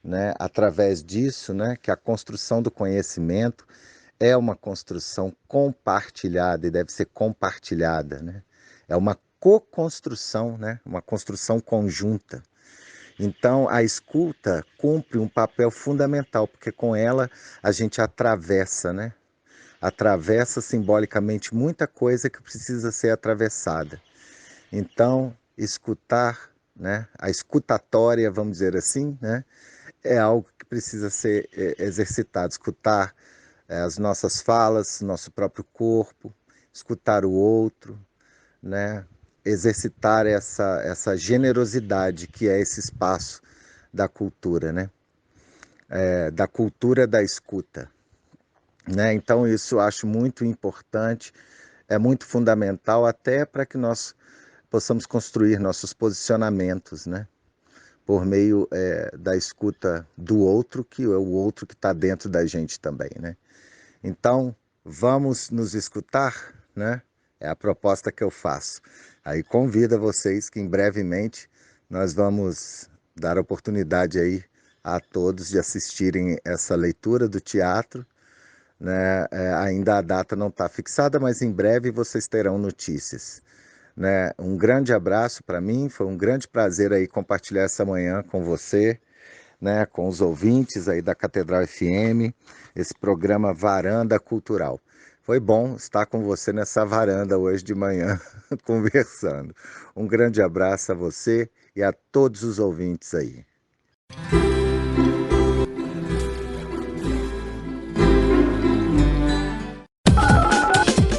né, através disso, né, que a construção do conhecimento é uma construção compartilhada e deve ser compartilhada, né? É uma co-construção, né, uma construção conjunta. Então, a escuta cumpre um papel fundamental, porque com ela a gente atravessa, né? Atravessa simbolicamente muita coisa que precisa ser atravessada. Então, escutar, né, a escutatória, vamos dizer assim, né, é algo que precisa ser exercitado. Escutar as nossas falas, nosso próprio corpo, escutar o outro, né, exercitar essa generosidade que é esse espaço da cultura, né, da cultura da escuta. Né? Então, isso eu acho muito importante, é muito fundamental até para que nós possamos construir nossos posicionamentos, né? Por meio da escuta do outro, que é o outro que está dentro da gente também, né? Então, vamos nos escutar, né? É a proposta que eu faço. Aí convido a vocês que em brevemente nós vamos dar oportunidade aí a todos de assistirem essa leitura do teatro, né? Ainda a data não está fixada, mas em breve vocês terão notícias. Né? Um grande abraço para mim, foi um grande prazer aí compartilhar essa manhã com você, né? Com os ouvintes aí da Catedral FM, esse programa Varanda Cultural. Foi bom estar com você nessa varanda hoje de manhã, conversando. Um grande abraço a você e a todos os ouvintes aí.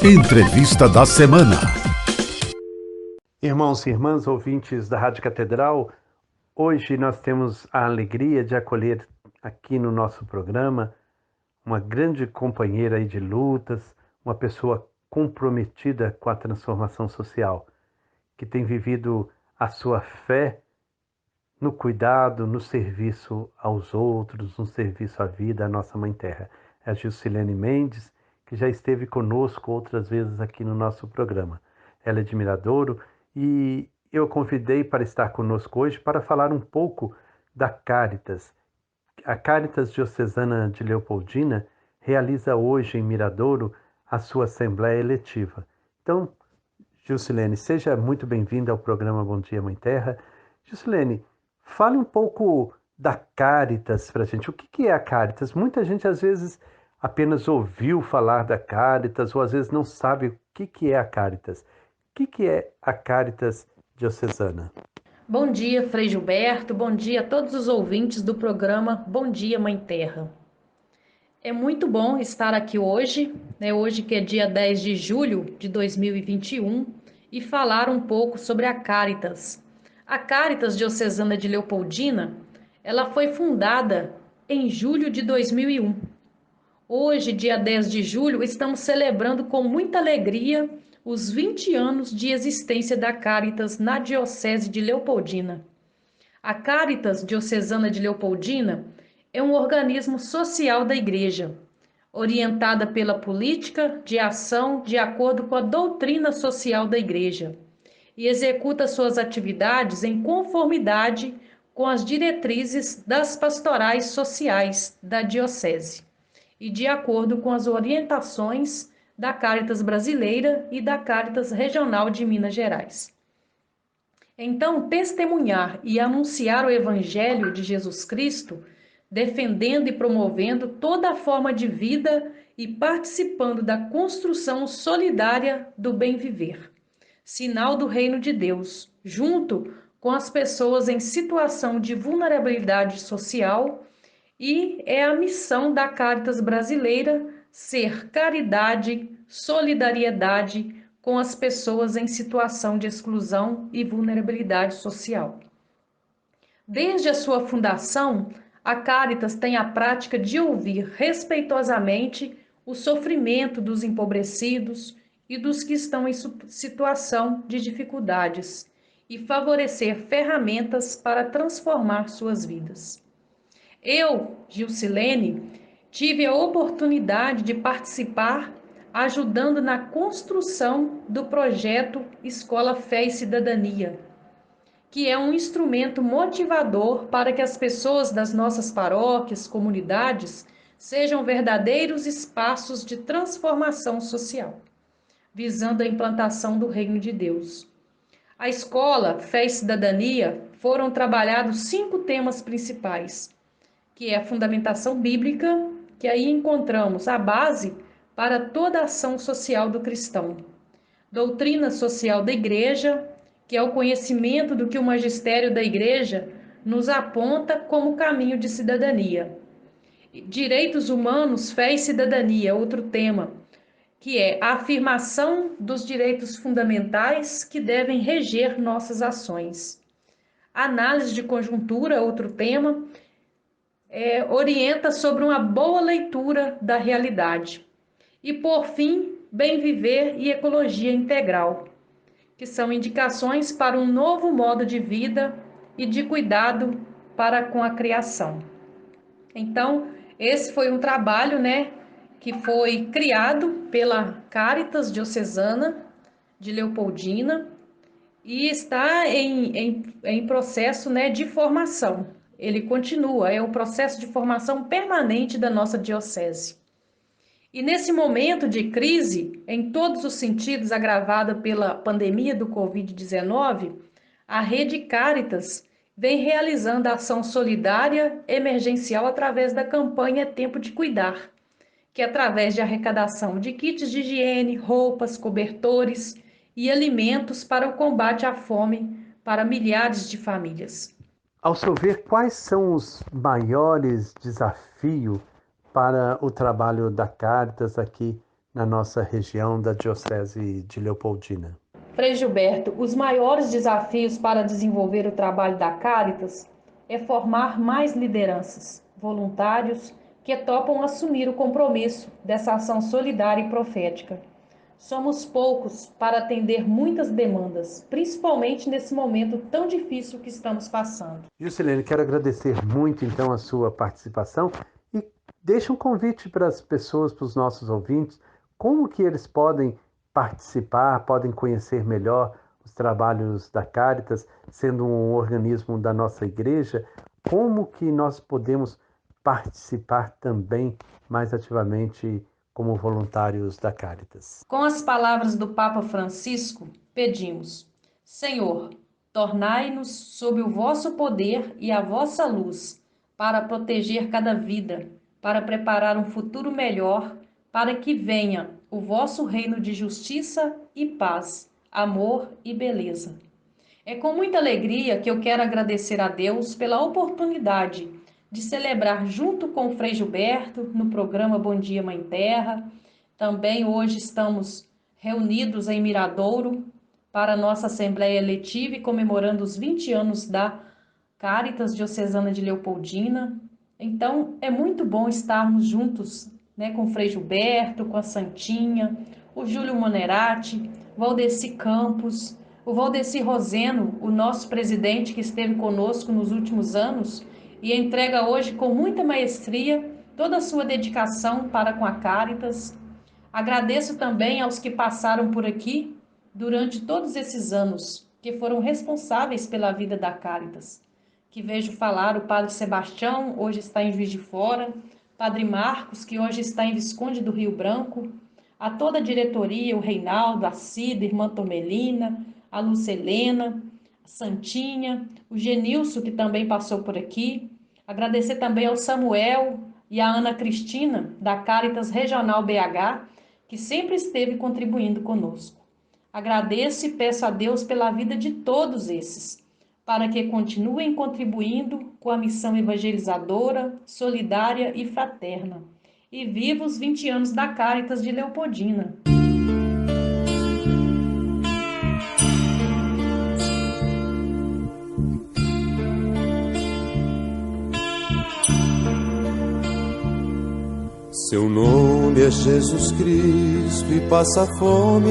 Entrevista da semana. Irmãos e irmãs, ouvintes da Rádio Catedral, hoje nós temos a alegria de acolher aqui no nosso programa uma grande companheira aí de lutas, uma pessoa comprometida com a transformação social, que tem vivido a sua fé no cuidado, no serviço aos outros, no serviço à vida, à nossa Mãe Terra. É a Gilcilene Mendes, que já esteve conosco outras vezes aqui no nosso programa. Ela é de Miradouro e eu a convidei para estar conosco hoje para falar um pouco da Cáritas. A Cáritas Diocesana de Leopoldina realiza hoje em Miradouro a sua Assembleia Eletiva. Então, Gilcilene, seja muito bem-vinda ao programa Bom Dia Mãe Terra. Gilcilene, fale um pouco da Cáritas para a gente. O que é a Cáritas? Muita gente às vezes apenas ouviu falar da Cáritas ou às vezes não sabe o que é a Cáritas. O que é a Cáritas Diocesana? Bom dia, Frei Gilberto. Bom dia a todos os ouvintes do programa Bom Dia Mãe Terra. É muito bom estar aqui hoje, hoje que é dia 10 de julho de 2021, e falar um pouco sobre a Cáritas. A Cáritas Diocesana de Leopoldina, ela foi fundada em julho de 2001. Hoje, dia 10 de julho, estamos celebrando com muita alegria os 20 anos de existência da Cáritas na Diocese de Leopoldina. A Cáritas Diocesana de Leopoldina é um organismo social da Igreja, orientada pela política de ação de acordo com a doutrina social da Igreja e executa suas atividades em conformidade com as diretrizes das pastorais sociais da Diocese e de acordo com as orientações da Cáritas Brasileira e da Cáritas Regional de Minas Gerais. Então, testemunhar e anunciar o Evangelho de Jesus Cristo, defendendo e promovendo toda a forma de vida e participando da construção solidária do bem viver, sinal do reino de Deus, junto com as pessoas em situação de vulnerabilidade social, e é a missão da Cáritas Brasileira ser caridade, solidariedade com as pessoas em situação de exclusão e vulnerabilidade social. Desde a sua fundação, a Cáritas tem a prática de ouvir respeitosamente o sofrimento dos empobrecidos e dos que estão em situação de dificuldades e favorecer ferramentas para transformar suas vidas. Eu, Gilcilene, tive a oportunidade de participar ajudando na construção do projeto Escola Fé e Cidadania, que é um instrumento motivador para que as pessoas das nossas paróquias, comunidades, sejam verdadeiros espaços de transformação social, visando a implantação do reino de Deus. A Escola Fé e Cidadania foram trabalhados 5 temas principais, que é a fundamentação bíblica, que aí encontramos a base para toda a ação social do cristão. Doutrina social da Igreja, que é o conhecimento do que o magistério da Igreja nos aponta como caminho de cidadania. Direitos humanos, fé e cidadania, outro tema, que é a afirmação dos direitos fundamentais que devem reger nossas ações. Análise de conjuntura, outro tema, orienta sobre uma boa leitura da realidade. E, por fim, bem viver e ecologia integral, que são indicações para um novo modo de vida e de cuidado para com a criação. Então, esse foi um trabalho, que foi criado pela Cáritas Diocesana de Leopoldina e está em processo, de formação. Ele continua, é um processo de formação permanente da nossa diocese. E nesse momento de crise, em todos os sentidos agravada pela pandemia do Covid-19, a Rede Cáritas vem realizando a ação solidária emergencial através da campanha Tempo de Cuidar, que é através de arrecadação de kits de higiene, roupas, cobertores e alimentos para o combate à fome para milhares de famílias. Ao seu ver, quais são os maiores desafios para o trabalho da Cáritas aqui na nossa região da Diocese de Leopoldina? Frei Gilberto, os maiores desafios para desenvolver o trabalho da Cáritas é formar mais lideranças, voluntários que topam assumir o compromisso dessa ação solidária e profética. Somos poucos para atender muitas demandas, principalmente nesse momento tão difícil que estamos passando. Gilcilene, quero agradecer muito então a sua participação e deixa um convite para as pessoas, para os nossos ouvintes, como que eles podem participar, podem conhecer melhor os trabalhos da Caritas, sendo um organismo da nossa igreja? Como que nós podemos participar também mais ativamente como voluntários da Caritas? Com as palavras do Papa Francisco, pedimos: Senhor, tornai-nos sob o vosso poder e a vossa luz, para proteger cada vida, para preparar um futuro melhor, para que venha o vosso reino de justiça e paz, amor e beleza. É com muita alegria que eu quero agradecer a Deus pela oportunidade de celebrar junto com o Frei Gilberto no programa Bom Dia Mãe Terra. Também hoje estamos reunidos em Miradouro para a nossa Assembleia Eletiva e comemorando os 20 anos da Caritas Diocesana de Leopoldina. Então, é muito bom estarmos juntos, com o Frei Gilberto, com a Santinha, o Júlio Monerati, o Valdeci Campos, o Valdeci Roseno, o nosso presidente que esteve conosco nos últimos anos e entrega hoje com muita maestria toda a sua dedicação para com a Caritas. Agradeço também aos que passaram por aqui durante todos esses anos, que foram responsáveis pela vida da Caritas. Que vejo falar o Padre Sebastião, hoje está em Juiz de Fora, Padre Marcos, que hoje está em Visconde do Rio Branco, a toda a diretoria, o Reinaldo, a Cida, a irmã Tomelina, a Lucelena, a Santinha, o Genilson, que também passou por aqui. Agradecer também ao Samuel e à Ana Cristina, da Caritas Regional BH, que sempre esteve contribuindo conosco. Agradeço e peço a Deus pela vida de todos esses, para que continuem contribuindo com a missão evangelizadora, solidária e fraterna. E viva os 20 anos da Caritas de Leopoldina. Seu nome é Jesus Cristo e passa fome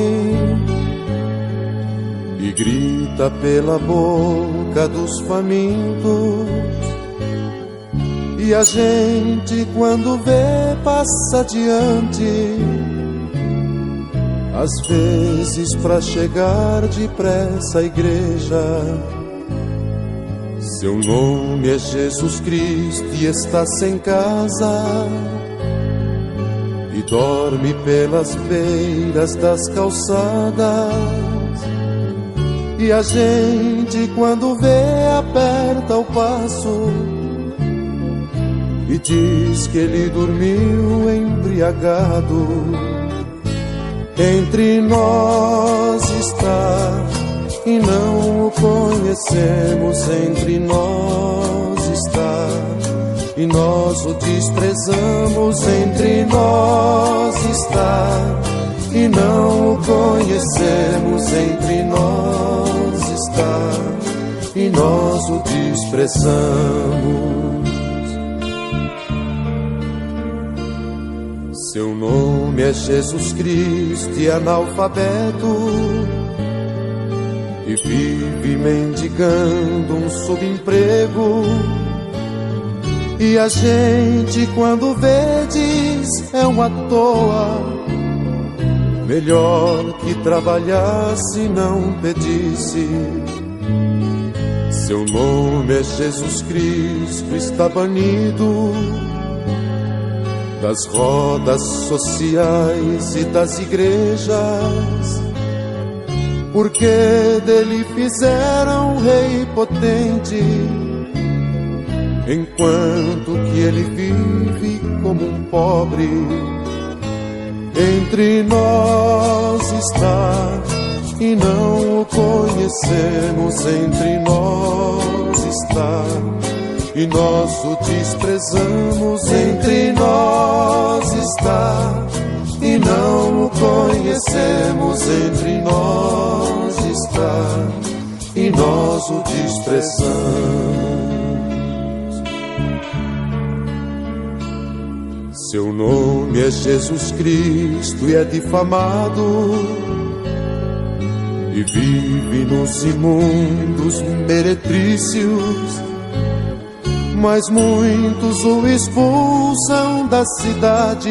e grita pela boca dos famintos. E a gente quando vê passa adiante, às vezes pra chegar depressa à igreja. Seu nome é Jesus Cristo e está sem casa e dorme pelas beiras das calçadas. E a gente quando vê aperta o passo e diz que ele dormiu embriagado. Entre nós está e não o conhecemos. Entre nós está e nós o desprezamos. Entre nós está e não o conhecemos. Entre nós está e nós o desprezamos. Seu nome é Jesus Cristo e analfabeto e vive mendigando um subemprego. E a gente quando vê diz é uma toa, melhor que trabalhasse e não pedisse. Seu nome é Jesus Cristo, está banido das rodas sociais e das igrejas, porque dele fizeram um rei potente, enquanto que ele vive como um pobre. Entre nós está e não o conhecemos. Entre nós está e nós o desprezamos. Entre nós está e não o conhecemos. Entre nós está e nós o desprezamos. Seu nome é Jesus Cristo e é difamado e vive nos imundos meretrícios, mas muitos o expulsam da cidade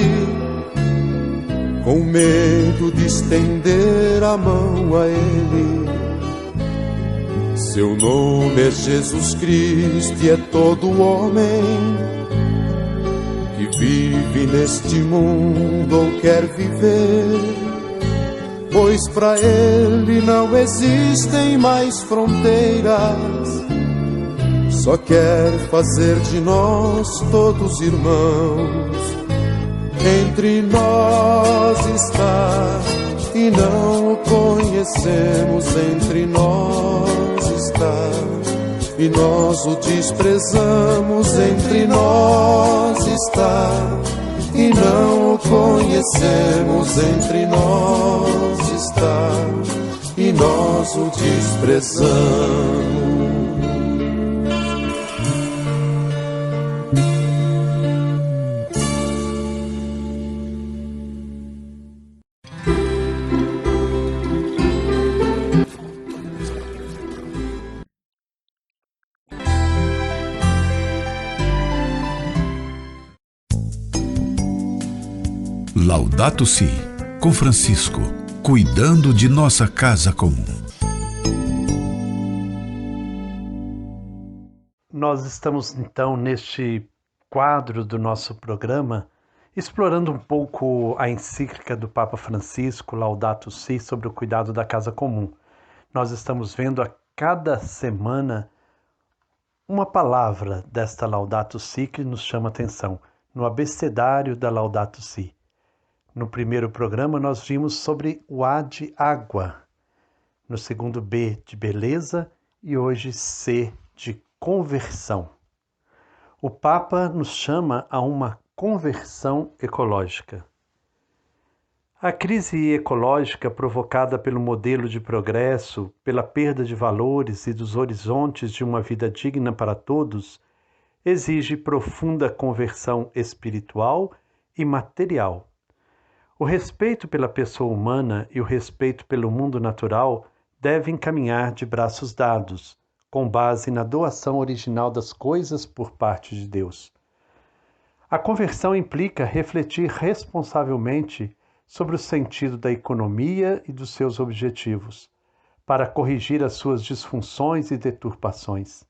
com medo de estender a mão a Ele. Seu nome é Jesus Cristo e é todo homem que vive neste mundo ou quer viver, pois para Ele não existem mais fronteiras, só quer fazer de nós todos irmãos. Entre nós está e não o conhecemos, entre nós está e nós o desprezamos, entre nós está e não o conhecemos, entre nós está e nós o desprezamos. Laudato Si, com Francisco, cuidando de nossa casa comum. Nós estamos então neste quadro do nosso programa explorando um pouco a encíclica do Papa Francisco, Laudato Si, sobre o cuidado da casa comum. Nós estamos vendo a cada semana uma palavra desta Laudato Si que nos chama atenção, no abecedário da Laudato Si. No primeiro programa nós vimos sobre o A de água, no segundo B de beleza e hoje C de conversão. O Papa nos chama a uma conversão ecológica. A crise ecológica provocada pelo modelo de progresso, pela perda de valores e dos horizontes de uma vida digna para todos, exige profunda conversão espiritual e material. O respeito pela pessoa humana e o respeito pelo mundo natural devem caminhar de braços dados, com base na doação original das coisas por parte de Deus. A conversão implica refletir responsavelmente sobre o sentido da economia e dos seus objetivos, para corrigir as suas disfunções e deturpações.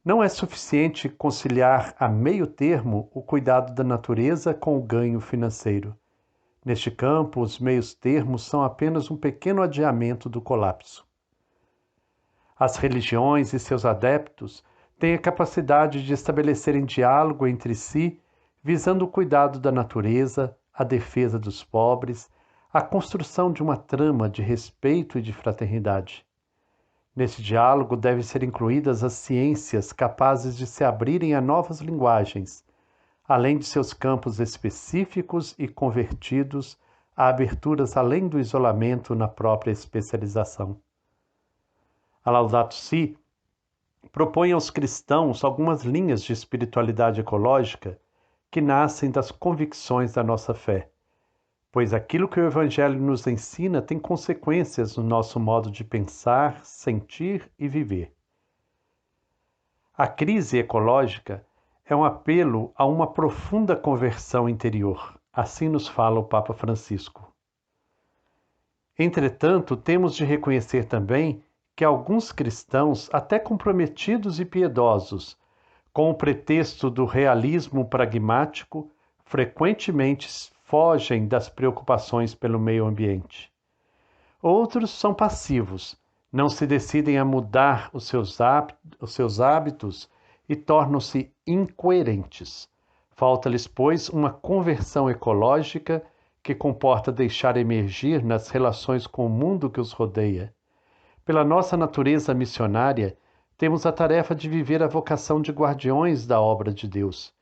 Não é suficiente conciliar a meio termo o cuidado da natureza com o ganho financeiro. Neste campo, os meios termos são apenas um pequeno adiamento do colapso. As religiões e seus adeptos têm a capacidade de estabelecerem diálogo entre si, visando o cuidado da natureza, a defesa dos pobres, a construção de uma trama de respeito e de fraternidade. Nesse diálogo devem ser incluídas as ciências capazes de se abrirem a novas linguagens, além de seus campos específicos e convertidos a aberturas além do isolamento na própria especialização. A Laudato Si propõe aos cristãos algumas linhas de espiritualidade ecológica que nascem das convicções da nossa fé, pois aquilo que o Evangelho nos ensina tem consequências no nosso modo de pensar, sentir e viver. A crise ecológica é um apelo a uma profunda conversão interior, assim nos fala o Papa Francisco. Entretanto, temos de reconhecer também que alguns cristãos, até comprometidos e piedosos, com o pretexto do realismo pragmático, frequentemente fogem das preocupações pelo meio ambiente. Outros são passivos, não se decidem a mudar os seus hábitos e tornam-se incoerentes. Falta-lhes, pois, uma conversão ecológica que comporta deixar emergir nas relações com o mundo que os rodeia. Pela nossa natureza missionária, temos a tarefa de viver a vocação de guardiões da obra de Deus.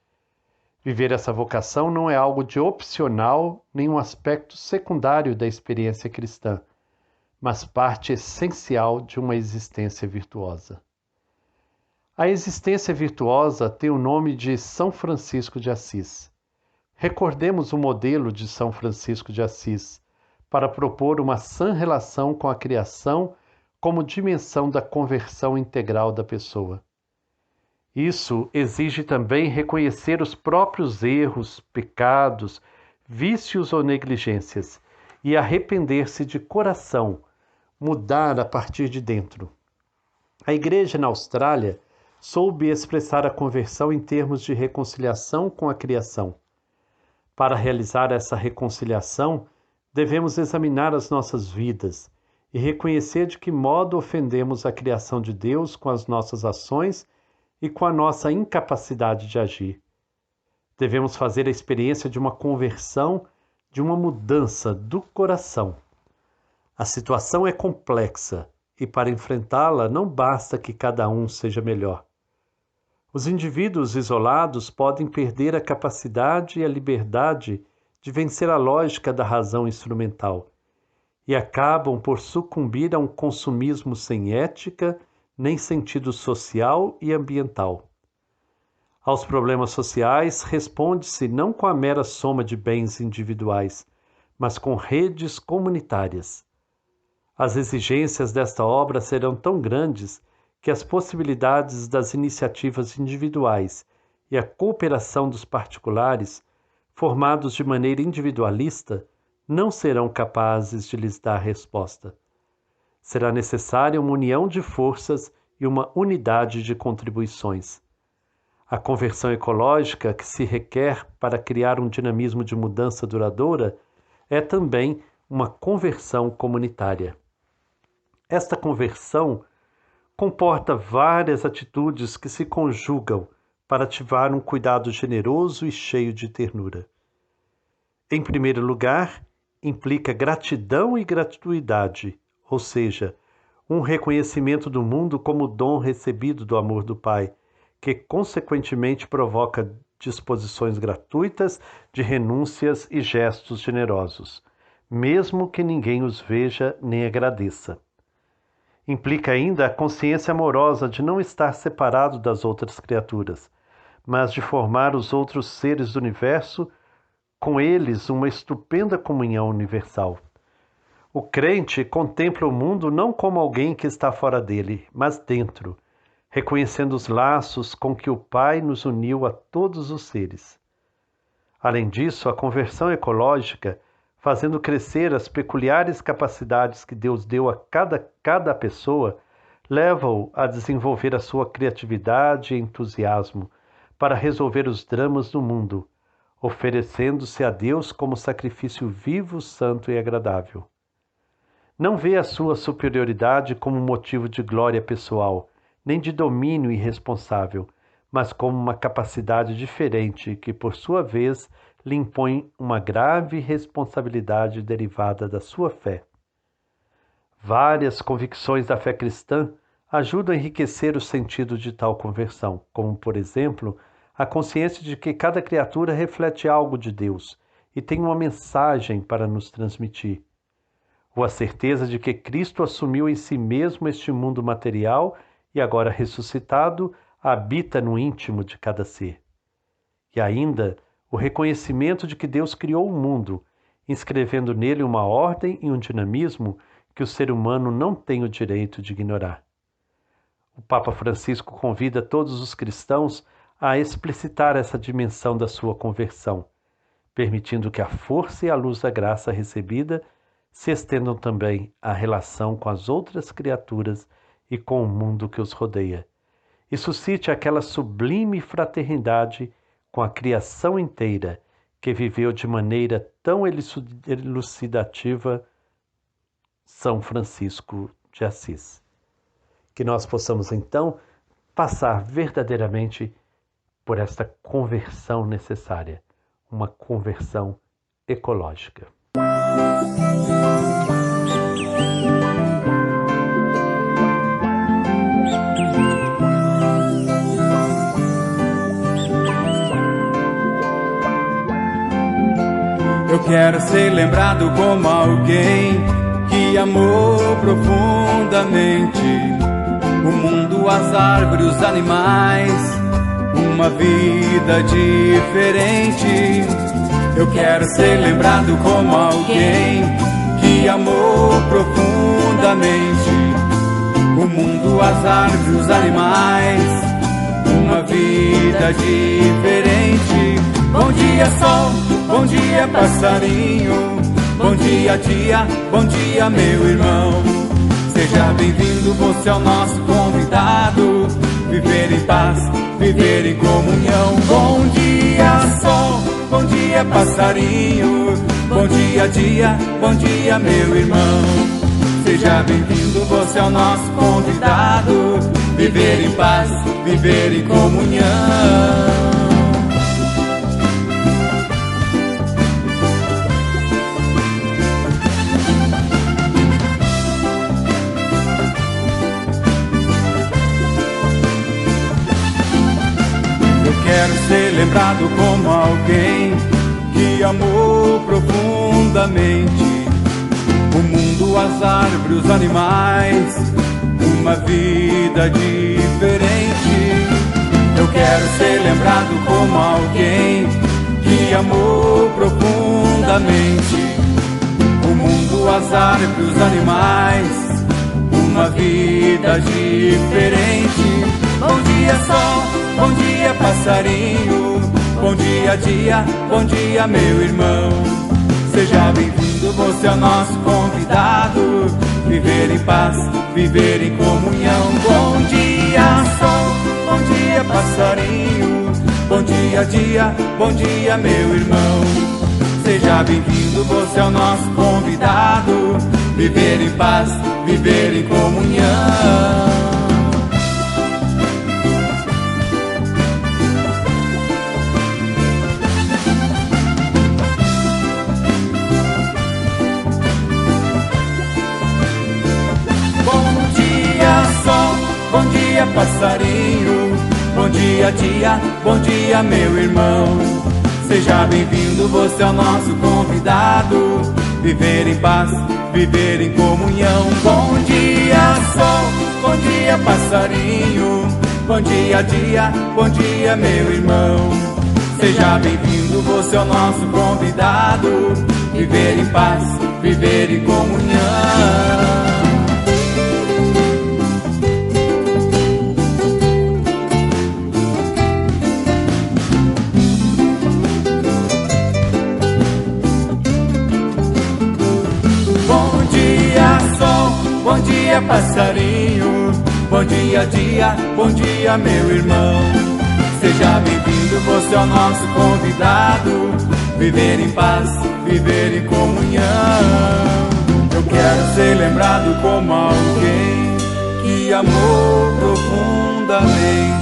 Viver essa vocação não é algo de opcional, nem um aspecto secundário da experiência cristã, mas parte essencial de uma existência virtuosa. A existência virtuosa tem o nome de São Francisco de Assis. Recordemos o modelo de São Francisco de Assis para propor uma sã relação com a criação como dimensão da conversão integral da pessoa. Isso exige também reconhecer os próprios erros, pecados, vícios ou negligências e arrepender-se de coração, mudar a partir de dentro. A igreja na Austrália soube expressar a conversão em termos de reconciliação com a criação. Para realizar essa reconciliação, devemos examinar as nossas vidas e reconhecer de que modo ofendemos a criação de Deus com as nossas ações e com a nossa incapacidade de agir. Devemos fazer a experiência de uma conversão, de uma mudança do coração. A situação é complexa e para enfrentá-la não basta que cada um seja melhor. Os indivíduos isolados podem perder a capacidade e a liberdade de vencer a lógica da razão instrumental e acabam por sucumbir a um consumismo sem ética nem sentido social e ambiental. Aos problemas sociais responde-se não com a mera soma de bens individuais, mas com redes comunitárias. As exigências desta obra serão tão grandes que as possibilidades das iniciativas individuais e a cooperação dos particulares, formados de maneira individualista, não serão capazes de lhes dar resposta. Será necessária uma união de forças e uma unidade de contribuições. A conversão ecológica que se requer para criar um dinamismo de mudança duradoura é também uma conversão comunitária. Esta conversão comporta várias atitudes que se conjugam para ativar um cuidado generoso e cheio de ternura. Em primeiro lugar, implica gratidão e gratuidade, ou seja, um reconhecimento do mundo como dom recebido do amor do Pai, que consequentemente provoca disposições gratuitas de renúncias e gestos generosos, mesmo que ninguém os veja nem agradeça. Implica ainda a consciência amorosa de não estar separado das outras criaturas, mas de formar os outros seres do universo, com eles uma estupenda comunhão universal. O crente contempla o mundo não como alguém que está fora dele, mas dentro, reconhecendo os laços com que o Pai nos uniu a todos os seres. Além disso, a conversão ecológica, fazendo crescer as peculiares capacidades que Deus deu a cada pessoa, leva-o a desenvolver a sua criatividade e entusiasmo para resolver os dramas do mundo, oferecendo-se a Deus como sacrifício vivo, santo e agradável. Não vê a sua superioridade como motivo de glória pessoal, nem de domínio irresponsável, mas como uma capacidade diferente que, por sua vez, lhe impõe uma grave responsabilidade derivada da sua fé. Várias convicções da fé cristã ajudam a enriquecer o sentido de tal conversão, como, por exemplo, a consciência de que cada criatura reflete algo de Deus e tem uma mensagem para nos transmitir, ou a certeza de que Cristo assumiu em si mesmo este mundo material e agora ressuscitado, habita no íntimo de cada ser. E ainda o reconhecimento de que Deus criou o mundo, inscrevendo nele uma ordem e um dinamismo que o ser humano não tem o direito de ignorar. O Papa Francisco convida todos os cristãos a explicitar essa dimensão da sua conversão, permitindo que a força e a luz da graça recebida se estendam também à relação com as outras criaturas e com o mundo que os rodeia, e suscite aquela sublime fraternidade com a criação inteira que viveu de maneira tão elucidativa São Francisco de Assis. Que nós possamos, então, passar verdadeiramente por esta conversão necessária, uma conversão ecológica. Eu quero ser lembrado como alguém que amou profundamente o mundo, as árvores, os animais, uma vida diferente. Eu quero ser lembrado como alguém que amou profundamente o mundo, as árvores, os animais, uma vida diferente. bom dia sol, bom dia passarinho, bom dia dia, bom dia meu irmão. Seja bem-vindo, você é o nosso convidado. Viver em paz, viver em comunhão. Bom dia sol, bom dia passarinho, bom dia dia, bom dia meu irmão. Seja bem-vindo, você é o nosso convidado. Viver em paz, viver em comunhão. Quero ser lembrado como alguém que amou profundamente o mundo, as árvores, os animais, uma vida diferente. Eu quero ser lembrado como alguém que amou profundamente o mundo, as árvores, os animais, uma vida diferente. Bom dia sol, bom dia passarinho, bom dia dia, bom dia meu irmão. Seja bem-vindo, você é o nosso convidado. Viver em paz, viver em comunhão. Bom dia sol, bom dia passarinho, bom dia dia, bom dia meu irmão. Seja bem-vindo, você é o nosso convidado. Viver em paz, viver em comunhão. Bom dia passarinho, bom dia dia, bom dia meu irmão. Seja bem-vindo, você é o nosso convidado. Viver em paz, viver em comunhão. Bom dia sol, bom dia passarinho, bom dia dia, bom dia meu irmão. Seja bem-vindo, você é o nosso convidado. Viver em paz, viver em comunhão. Bom dia passarinho, bom dia dia, bom dia meu irmão. Seja bem-vindo, você é o nosso convidado. Viver em paz, viver em comunhão. Eu quero ser lembrado como alguém que amou profundamente.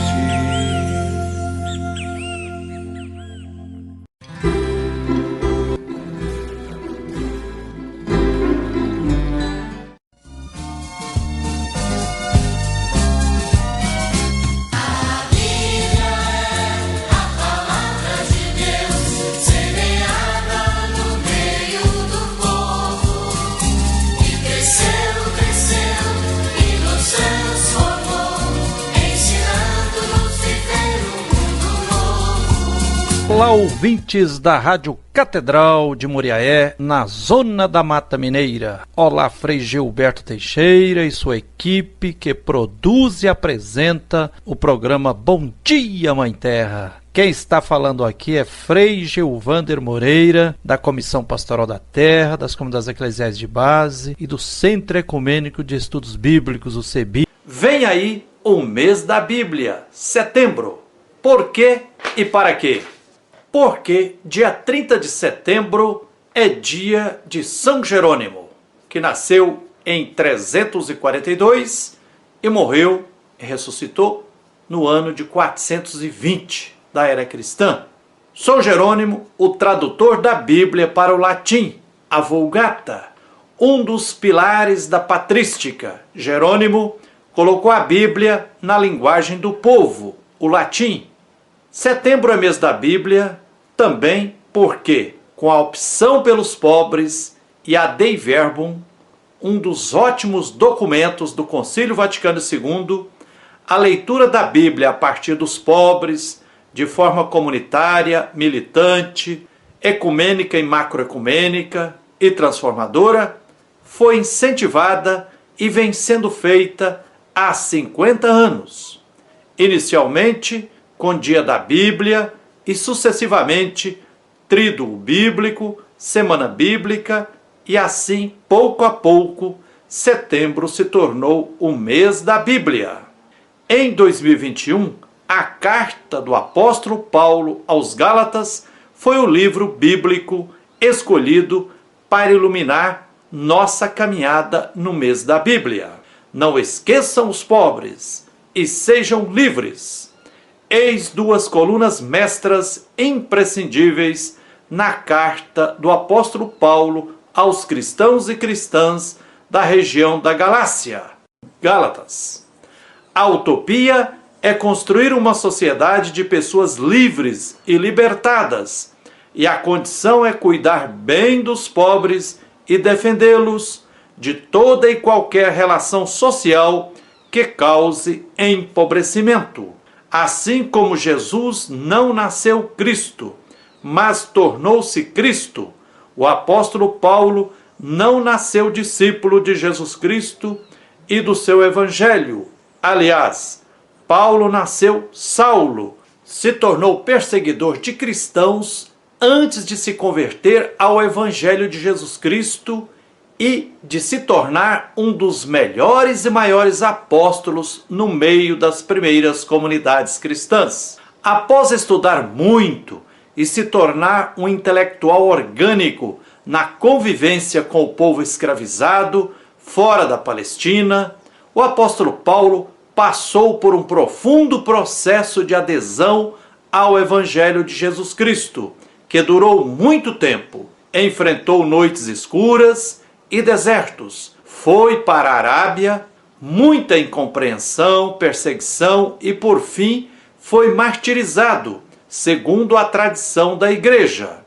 Olá, ouvintes da Rádio Catedral de Moriaé, na Zona da Mata Mineira. Olá, Frei Gilberto Teixeira e sua equipe que produz e apresenta o programa Bom Dia, Mãe Terra. Quem está falando aqui é Frei Gilvander Moreira, da Comissão Pastoral da Terra, das Comunidades Eclesiais de Base e do Centro Ecumênico de Estudos Bíblicos, o CEBI. Vem aí o mês da Bíblia, setembro. Por quê e para quê? Porque dia 30 de setembro é dia de São Jerônimo, que nasceu em 342 e morreu e ressuscitou no ano de 420 da era cristã. São Jerônimo, o tradutor da Bíblia para o latim, a Vulgata, um dos pilares da patrística. Jerônimo colocou a Bíblia na linguagem do povo, o latim. Setembro é mês da Bíblia também porque, com a opção pelos pobres e a Dei Verbum, um dos ótimos documentos do Concílio Vaticano II, a leitura da Bíblia a partir dos pobres, de forma comunitária, militante, ecumênica e macroecumênica e transformadora, foi incentivada e vem sendo feita há 50 anos. Inicialmente, com o Dia da Bíblia, e sucessivamente Tríduo Bíblico, Semana Bíblica e assim, pouco a pouco, setembro se tornou o mês da Bíblia. Em 2021, a carta do apóstolo Paulo aos Gálatas foi o livro bíblico escolhido para iluminar nossa caminhada no mês da Bíblia. Não esqueçam os pobres e sejam livres. Eis duas colunas mestras imprescindíveis na carta do apóstolo Paulo aos cristãos e cristãs da região da Galácia. Gálatas. A utopia é construir uma sociedade de pessoas livres e libertadas, e a condição é cuidar bem dos pobres e defendê-los de toda e qualquer relação social que cause empobrecimento. Assim como Jesus não nasceu Cristo, mas tornou-se Cristo, o apóstolo Paulo não nasceu discípulo de Jesus Cristo e do seu evangelho. Aliás, Paulo nasceu Saulo, se tornou perseguidor de cristãos antes de se converter ao evangelho de Jesus Cristo e de se tornar um dos melhores e maiores apóstolos no meio das primeiras comunidades cristãs. Após estudar muito e se tornar um intelectual orgânico na convivência com o povo escravizado fora da Palestina, o apóstolo Paulo passou por um profundo processo de adesão ao evangelho de Jesus Cristo, que durou muito tempo. Enfrentou noites escuras e desertos, foi para a Arábia, muita incompreensão, perseguição e, por fim, foi martirizado, segundo a tradição da igreja,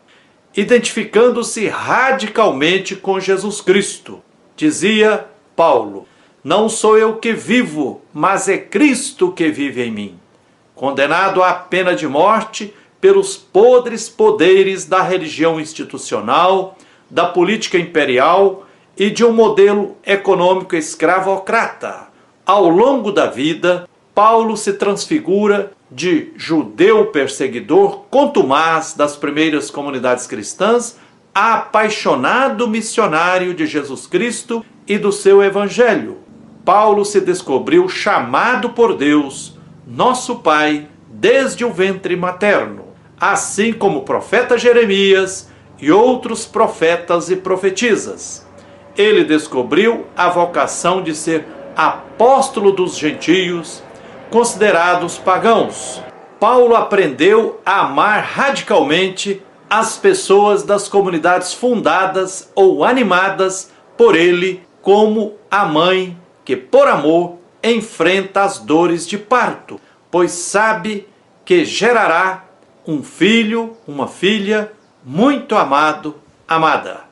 identificando-se radicalmente com Jesus Cristo. Dizia Paulo: não sou eu que vivo, mas é Cristo que vive em mim. Condenado à pena de morte pelos podres poderes da religião institucional, da política imperial e de um modelo econômico escravocrata. Ao longo da vida, Paulo se transfigura de judeu perseguidor contumaz das primeiras comunidades cristãs a apaixonado missionário de Jesus Cristo e do seu evangelho. Paulo se descobriu chamado por Deus, nosso Pai, desde o ventre materno, assim como o profeta Jeremias e outros profetas e profetisas. Ele descobriu a vocação de ser apóstolo dos gentios, considerados pagãos. Paulo aprendeu a amar radicalmente as pessoas das comunidades fundadas ou animadas por ele, como a mãe que, por amor, enfrenta as dores de parto, pois sabe que gerará um filho, uma filha muito amado, amada.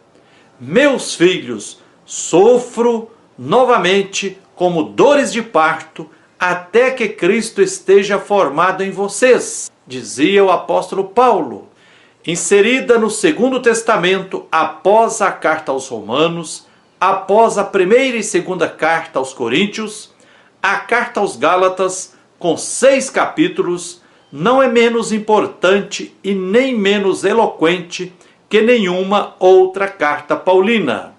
Meus filhos, sofro novamente como dores de parto, até que Cristo esteja formado em vocês, dizia o apóstolo Paulo. Inserida no Segundo Testamento, após a carta aos Romanos, após a primeira e segunda carta aos Coríntios, a carta aos Gálatas, com 6 capítulos, não é menos importante e nem menos eloquente que nenhuma outra carta paulina,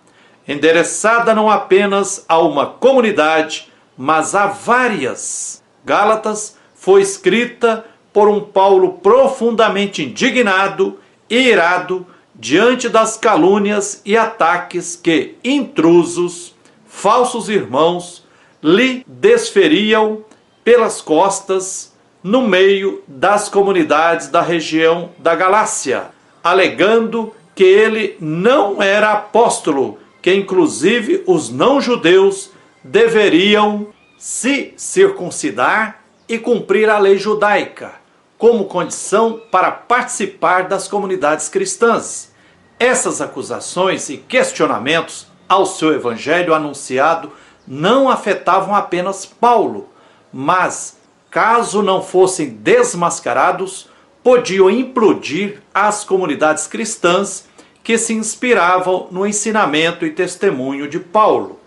endereçada não apenas a uma comunidade, mas há várias. Gálatas foi escrita por um Paulo profundamente indignado e irado diante das calúnias e ataques que intrusos, falsos irmãos, lhe desferiam pelas costas no meio das comunidades da região da Galácia, alegando que ele não era apóstolo, que inclusive os não-judeus deveriam se circuncidar e cumprir a lei judaica, como condição para participar das comunidades cristãs. Essas acusações e questionamentos ao seu evangelho anunciado não afetavam apenas Paulo, mas, caso não fossem desmascarados, podiam implodir as comunidades cristãs que se inspiravam no ensinamento e testemunho de Paulo,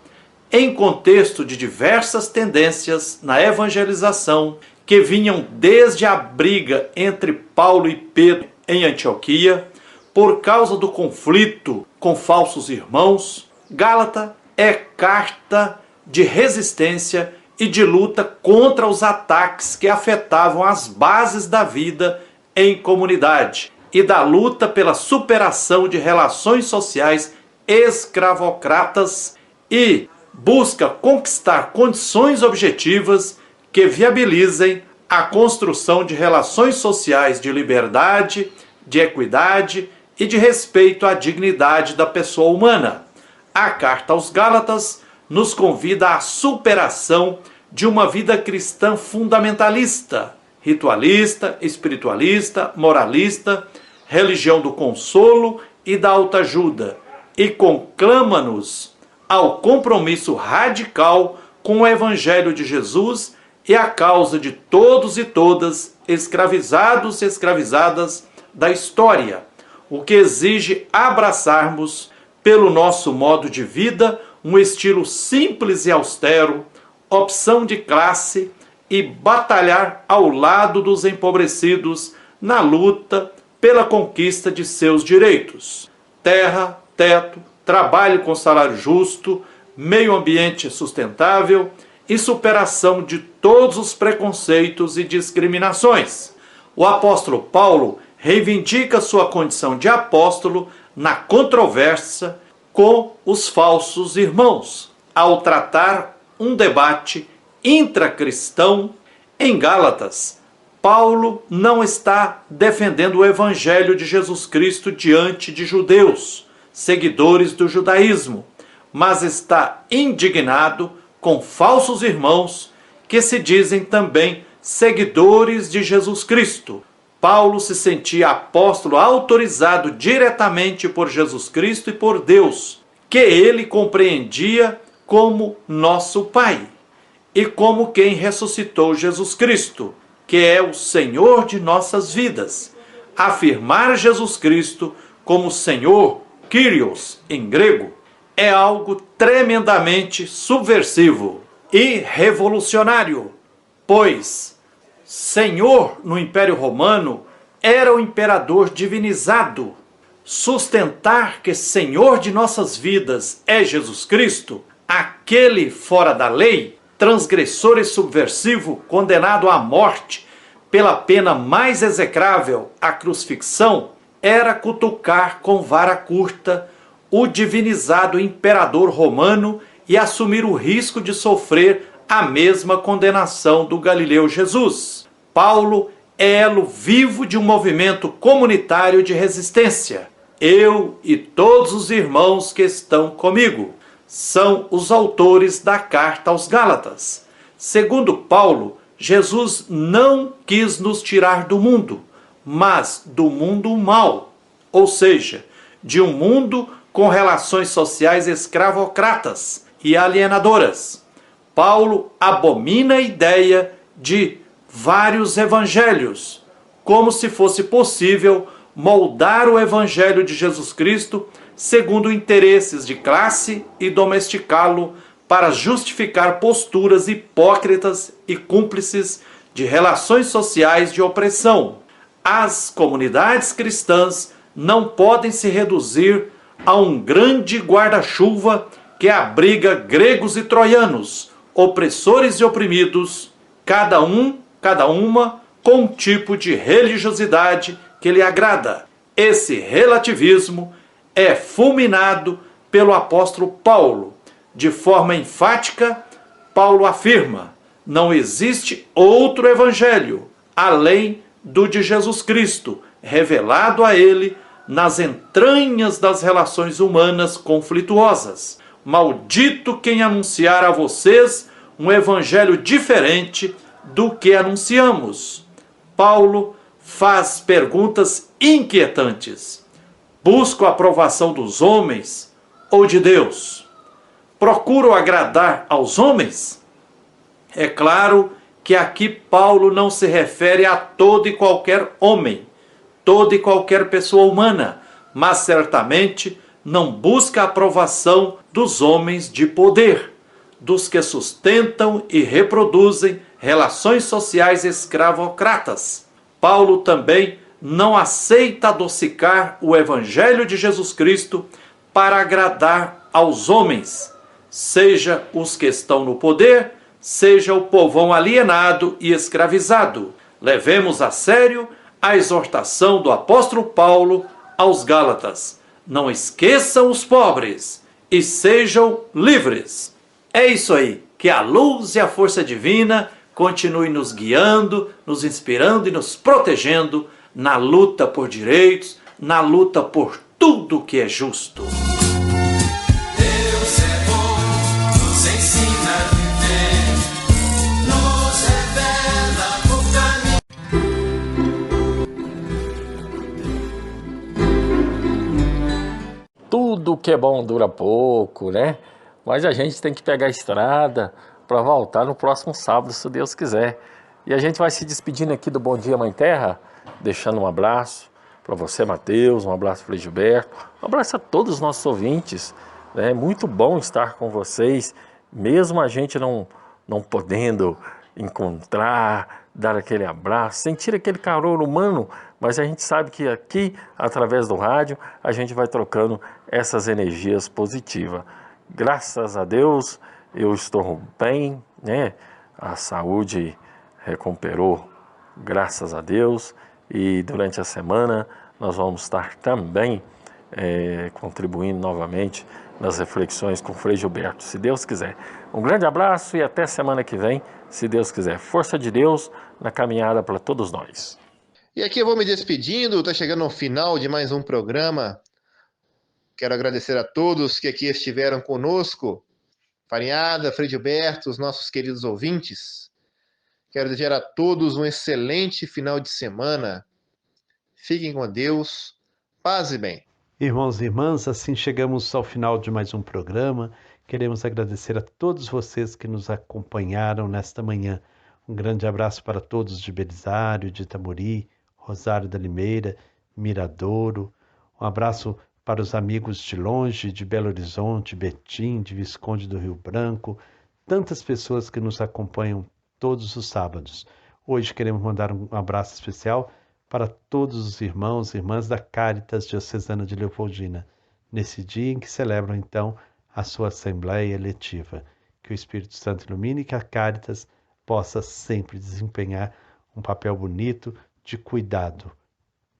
em contexto de diversas tendências na evangelização que vinham desde a briga entre Paulo e Pedro em Antioquia, por causa do conflito com falsos irmãos. Gálatas é carta de resistência e de luta contra os ataques que afetavam as bases da vida em comunidade e da luta pela superação de relações sociais escravocratas e busca conquistar condições objetivas que viabilizem a construção de relações sociais de liberdade, de equidade e de respeito à dignidade da pessoa humana. A Carta aos Gálatas nos convida à superação de uma vida cristã fundamentalista, ritualista, espiritualista, moralista, religião do consolo e da autoajuda, e conclama-nos ao compromisso radical com o Evangelho de Jesus e a causa de todos e todas, escravizados e escravizadas da história, o que exige abraçarmos, pelo nosso modo de vida, um estilo simples e austero, opção de classe e batalhar ao lado dos empobrecidos na luta pela conquista de seus direitos. Terra, teto, trabalho com salário justo, meio ambiente sustentável e superação de todos os preconceitos e discriminações. O apóstolo Paulo reivindica sua condição de apóstolo na controvérsia com os falsos irmãos, ao tratar um debate intracristão. Em Gálatas, Paulo não está defendendo o evangelho de Jesus Cristo diante de judeus, seguidores do judaísmo, mas está indignado com falsos irmãos que se dizem também seguidores de Jesus Cristo. Paulo se sentia apóstolo autorizado diretamente por Jesus Cristo e por Deus, que ele compreendia como nosso Pai e como quem ressuscitou Jesus Cristo, que é o Senhor de nossas vidas. Afirmar Jesus Cristo como Senhor, Kyrios em grego, é algo tremendamente subversivo e revolucionário, pois Senhor no Império Romano era o imperador divinizado. Sustentar que Senhor de nossas vidas é Jesus Cristo, aquele fora da lei, transgressor e subversivo, condenado à morte pela pena mais execrável, a crucifixão, era cutucar com vara curta o divinizado imperador romano e assumir o risco de sofrer a mesma condenação do Galileu Jesus. Paulo é elo vivo de um movimento comunitário de resistência. Eu e todos os irmãos que estão comigo são os autores da Carta aos Gálatas. Segundo Paulo, Jesus não quis nos tirar do mundo, mas do mundo mau, ou seja, de um mundo com relações sociais escravocratas e alienadoras. Paulo abomina a ideia de vários evangelhos, como se fosse possível moldar o evangelho de Jesus Cristo segundo interesses de classe e domesticá-lo para justificar posturas hipócritas e cúmplices de relações sociais de opressão. As comunidades cristãs não podem se reduzir a um grande guarda-chuva que abriga gregos e troianos, opressores e oprimidos, cada uma com um tipo de religiosidade que lhe agrada. Esse relativismo é fulminado pelo apóstolo Paulo. De forma enfática, Paulo afirma: não existe outro evangelho além do de Jesus Cristo, revelado a ele nas entranhas das relações humanas conflituosas. Maldito quem anunciar a vocês um evangelho diferente do que anunciamos. Paulo faz perguntas inquietantes. Busco a aprovação dos homens ou de Deus? Procuro agradar aos homens? É claro que aqui Paulo não se refere a todo e qualquer homem, toda e qualquer pessoa humana, mas certamente não busca a aprovação dos homens de poder, dos que sustentam e reproduzem relações sociais escravocratas. Paulo também não aceita adocicar o Evangelho de Jesus Cristo para agradar aos homens, seja os que estão no poder, seja o povão alienado e escravizado. Levemos a sério a exortação do apóstolo Paulo aos Gálatas. Não esqueçam os pobres e sejam livres. É isso aí, que a luz e a força divina continue nos guiando, nos inspirando e nos protegendo na luta por direitos, na luta por tudo que é justo. Deus é bom, nos ensina a viver, nos revela o caminho. Tudo que é bom dura pouco, né? Mas a gente tem que pegar a estrada para voltar no próximo sábado, se Deus quiser. E a gente vai se despedindo aqui do Bom Dia Mãe Terra, deixando um abraço para você, Mateus, um abraço para o Gilberto, um abraço a todos os nossos ouvintes. É muito bom estar com vocês, mesmo a gente não podendo encontrar, dar aquele abraço, sentir aquele calor humano, mas a gente sabe que aqui, através do rádio, a gente vai trocando essas energias positivas. Graças a Deus, eu estou bem, né? A saúde recuperou, graças a Deus. E durante a semana nós vamos estar também contribuindo novamente nas reflexões com o Frei Gilberto, se Deus quiser. Um grande abraço e até semana que vem, se Deus quiser. Força de Deus na caminhada para todos nós. E aqui eu vou me despedindo, está chegando ao final de mais um programa. Quero agradecer a todos que aqui estiveram conosco, Farinhada, Frei Gilberto, os nossos queridos ouvintes. Quero desejar a todos um excelente final de semana. Fiquem com Deus. Paz e bem. Irmãos e irmãs, assim chegamos ao final de mais um programa. Queremos agradecer a todos vocês que nos acompanharam nesta manhã. Um grande abraço para todos de Belisário, de Itamori, Rosário da Limeira, Miradouro. Um abraço para os amigos de longe, de Belo Horizonte, Betim, de Visconde do Rio Branco. Tantas pessoas que nos acompanham todos os sábados. Hoje queremos mandar um abraço especial para todos os irmãos e irmãs da Cáritas Diocesana de Leopoldina, nesse dia em que celebram, então, a sua Assembleia Eletiva. Que o Espírito Santo ilumine e que a Cáritas possa sempre desempenhar um papel bonito de cuidado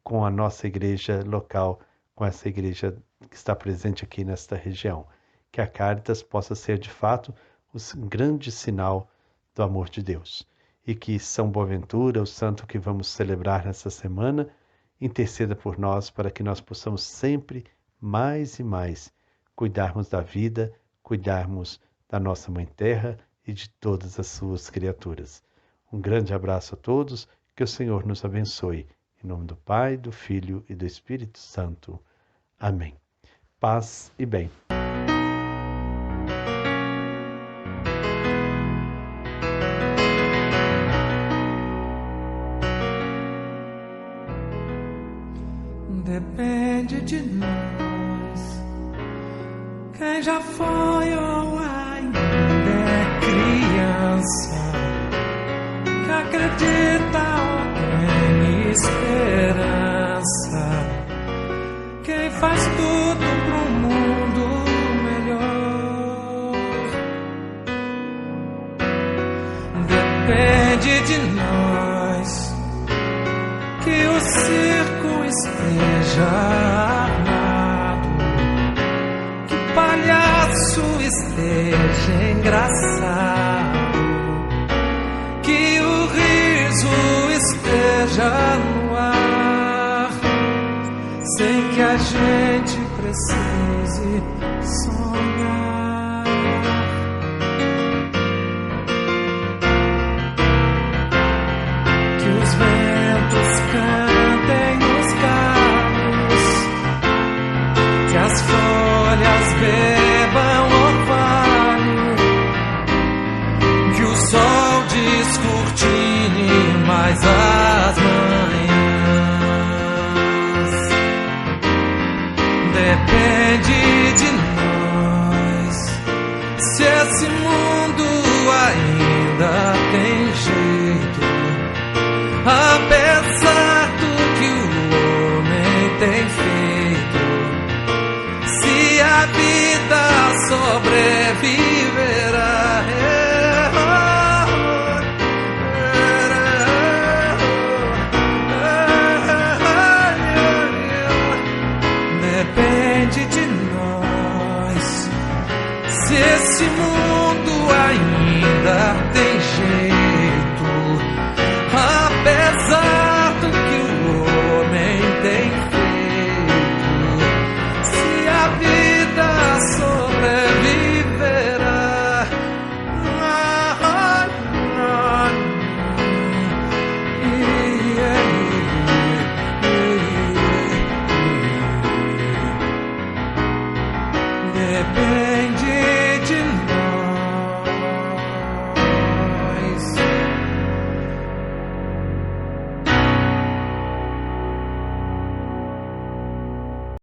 com a nossa igreja local, com essa igreja que está presente aqui nesta região. Que a Cáritas possa ser, de fato, um grande sinal do amor de Deus. E que São Boaventura, o santo que vamos celebrar nessa semana, interceda por nós para que nós possamos sempre, mais e mais, cuidarmos da vida, cuidarmos da nossa Mãe Terra e de todas as suas criaturas. Um grande abraço a todos, que o Senhor nos abençoe. Em nome do Pai, do Filho e do Espírito Santo. Amém. Paz e bem. Depende de nós, quem já foi ou ainda é criança, que acredita ou tem esperança, quem faz tudo pro mundo melhor. Depende de nós, que o circo esteja armado, que o palhaço esteja engraçado, que o riso esteja no ar, sem que a gente precise sonhar. Que os ventos cantem nos galhos, que as folhas bebam orvalho, que o sol descortine mais as manhãs. Depende de nós, vida tem jeito, apesar do que o homem tem feito. Se a vida sobreviverá, depende de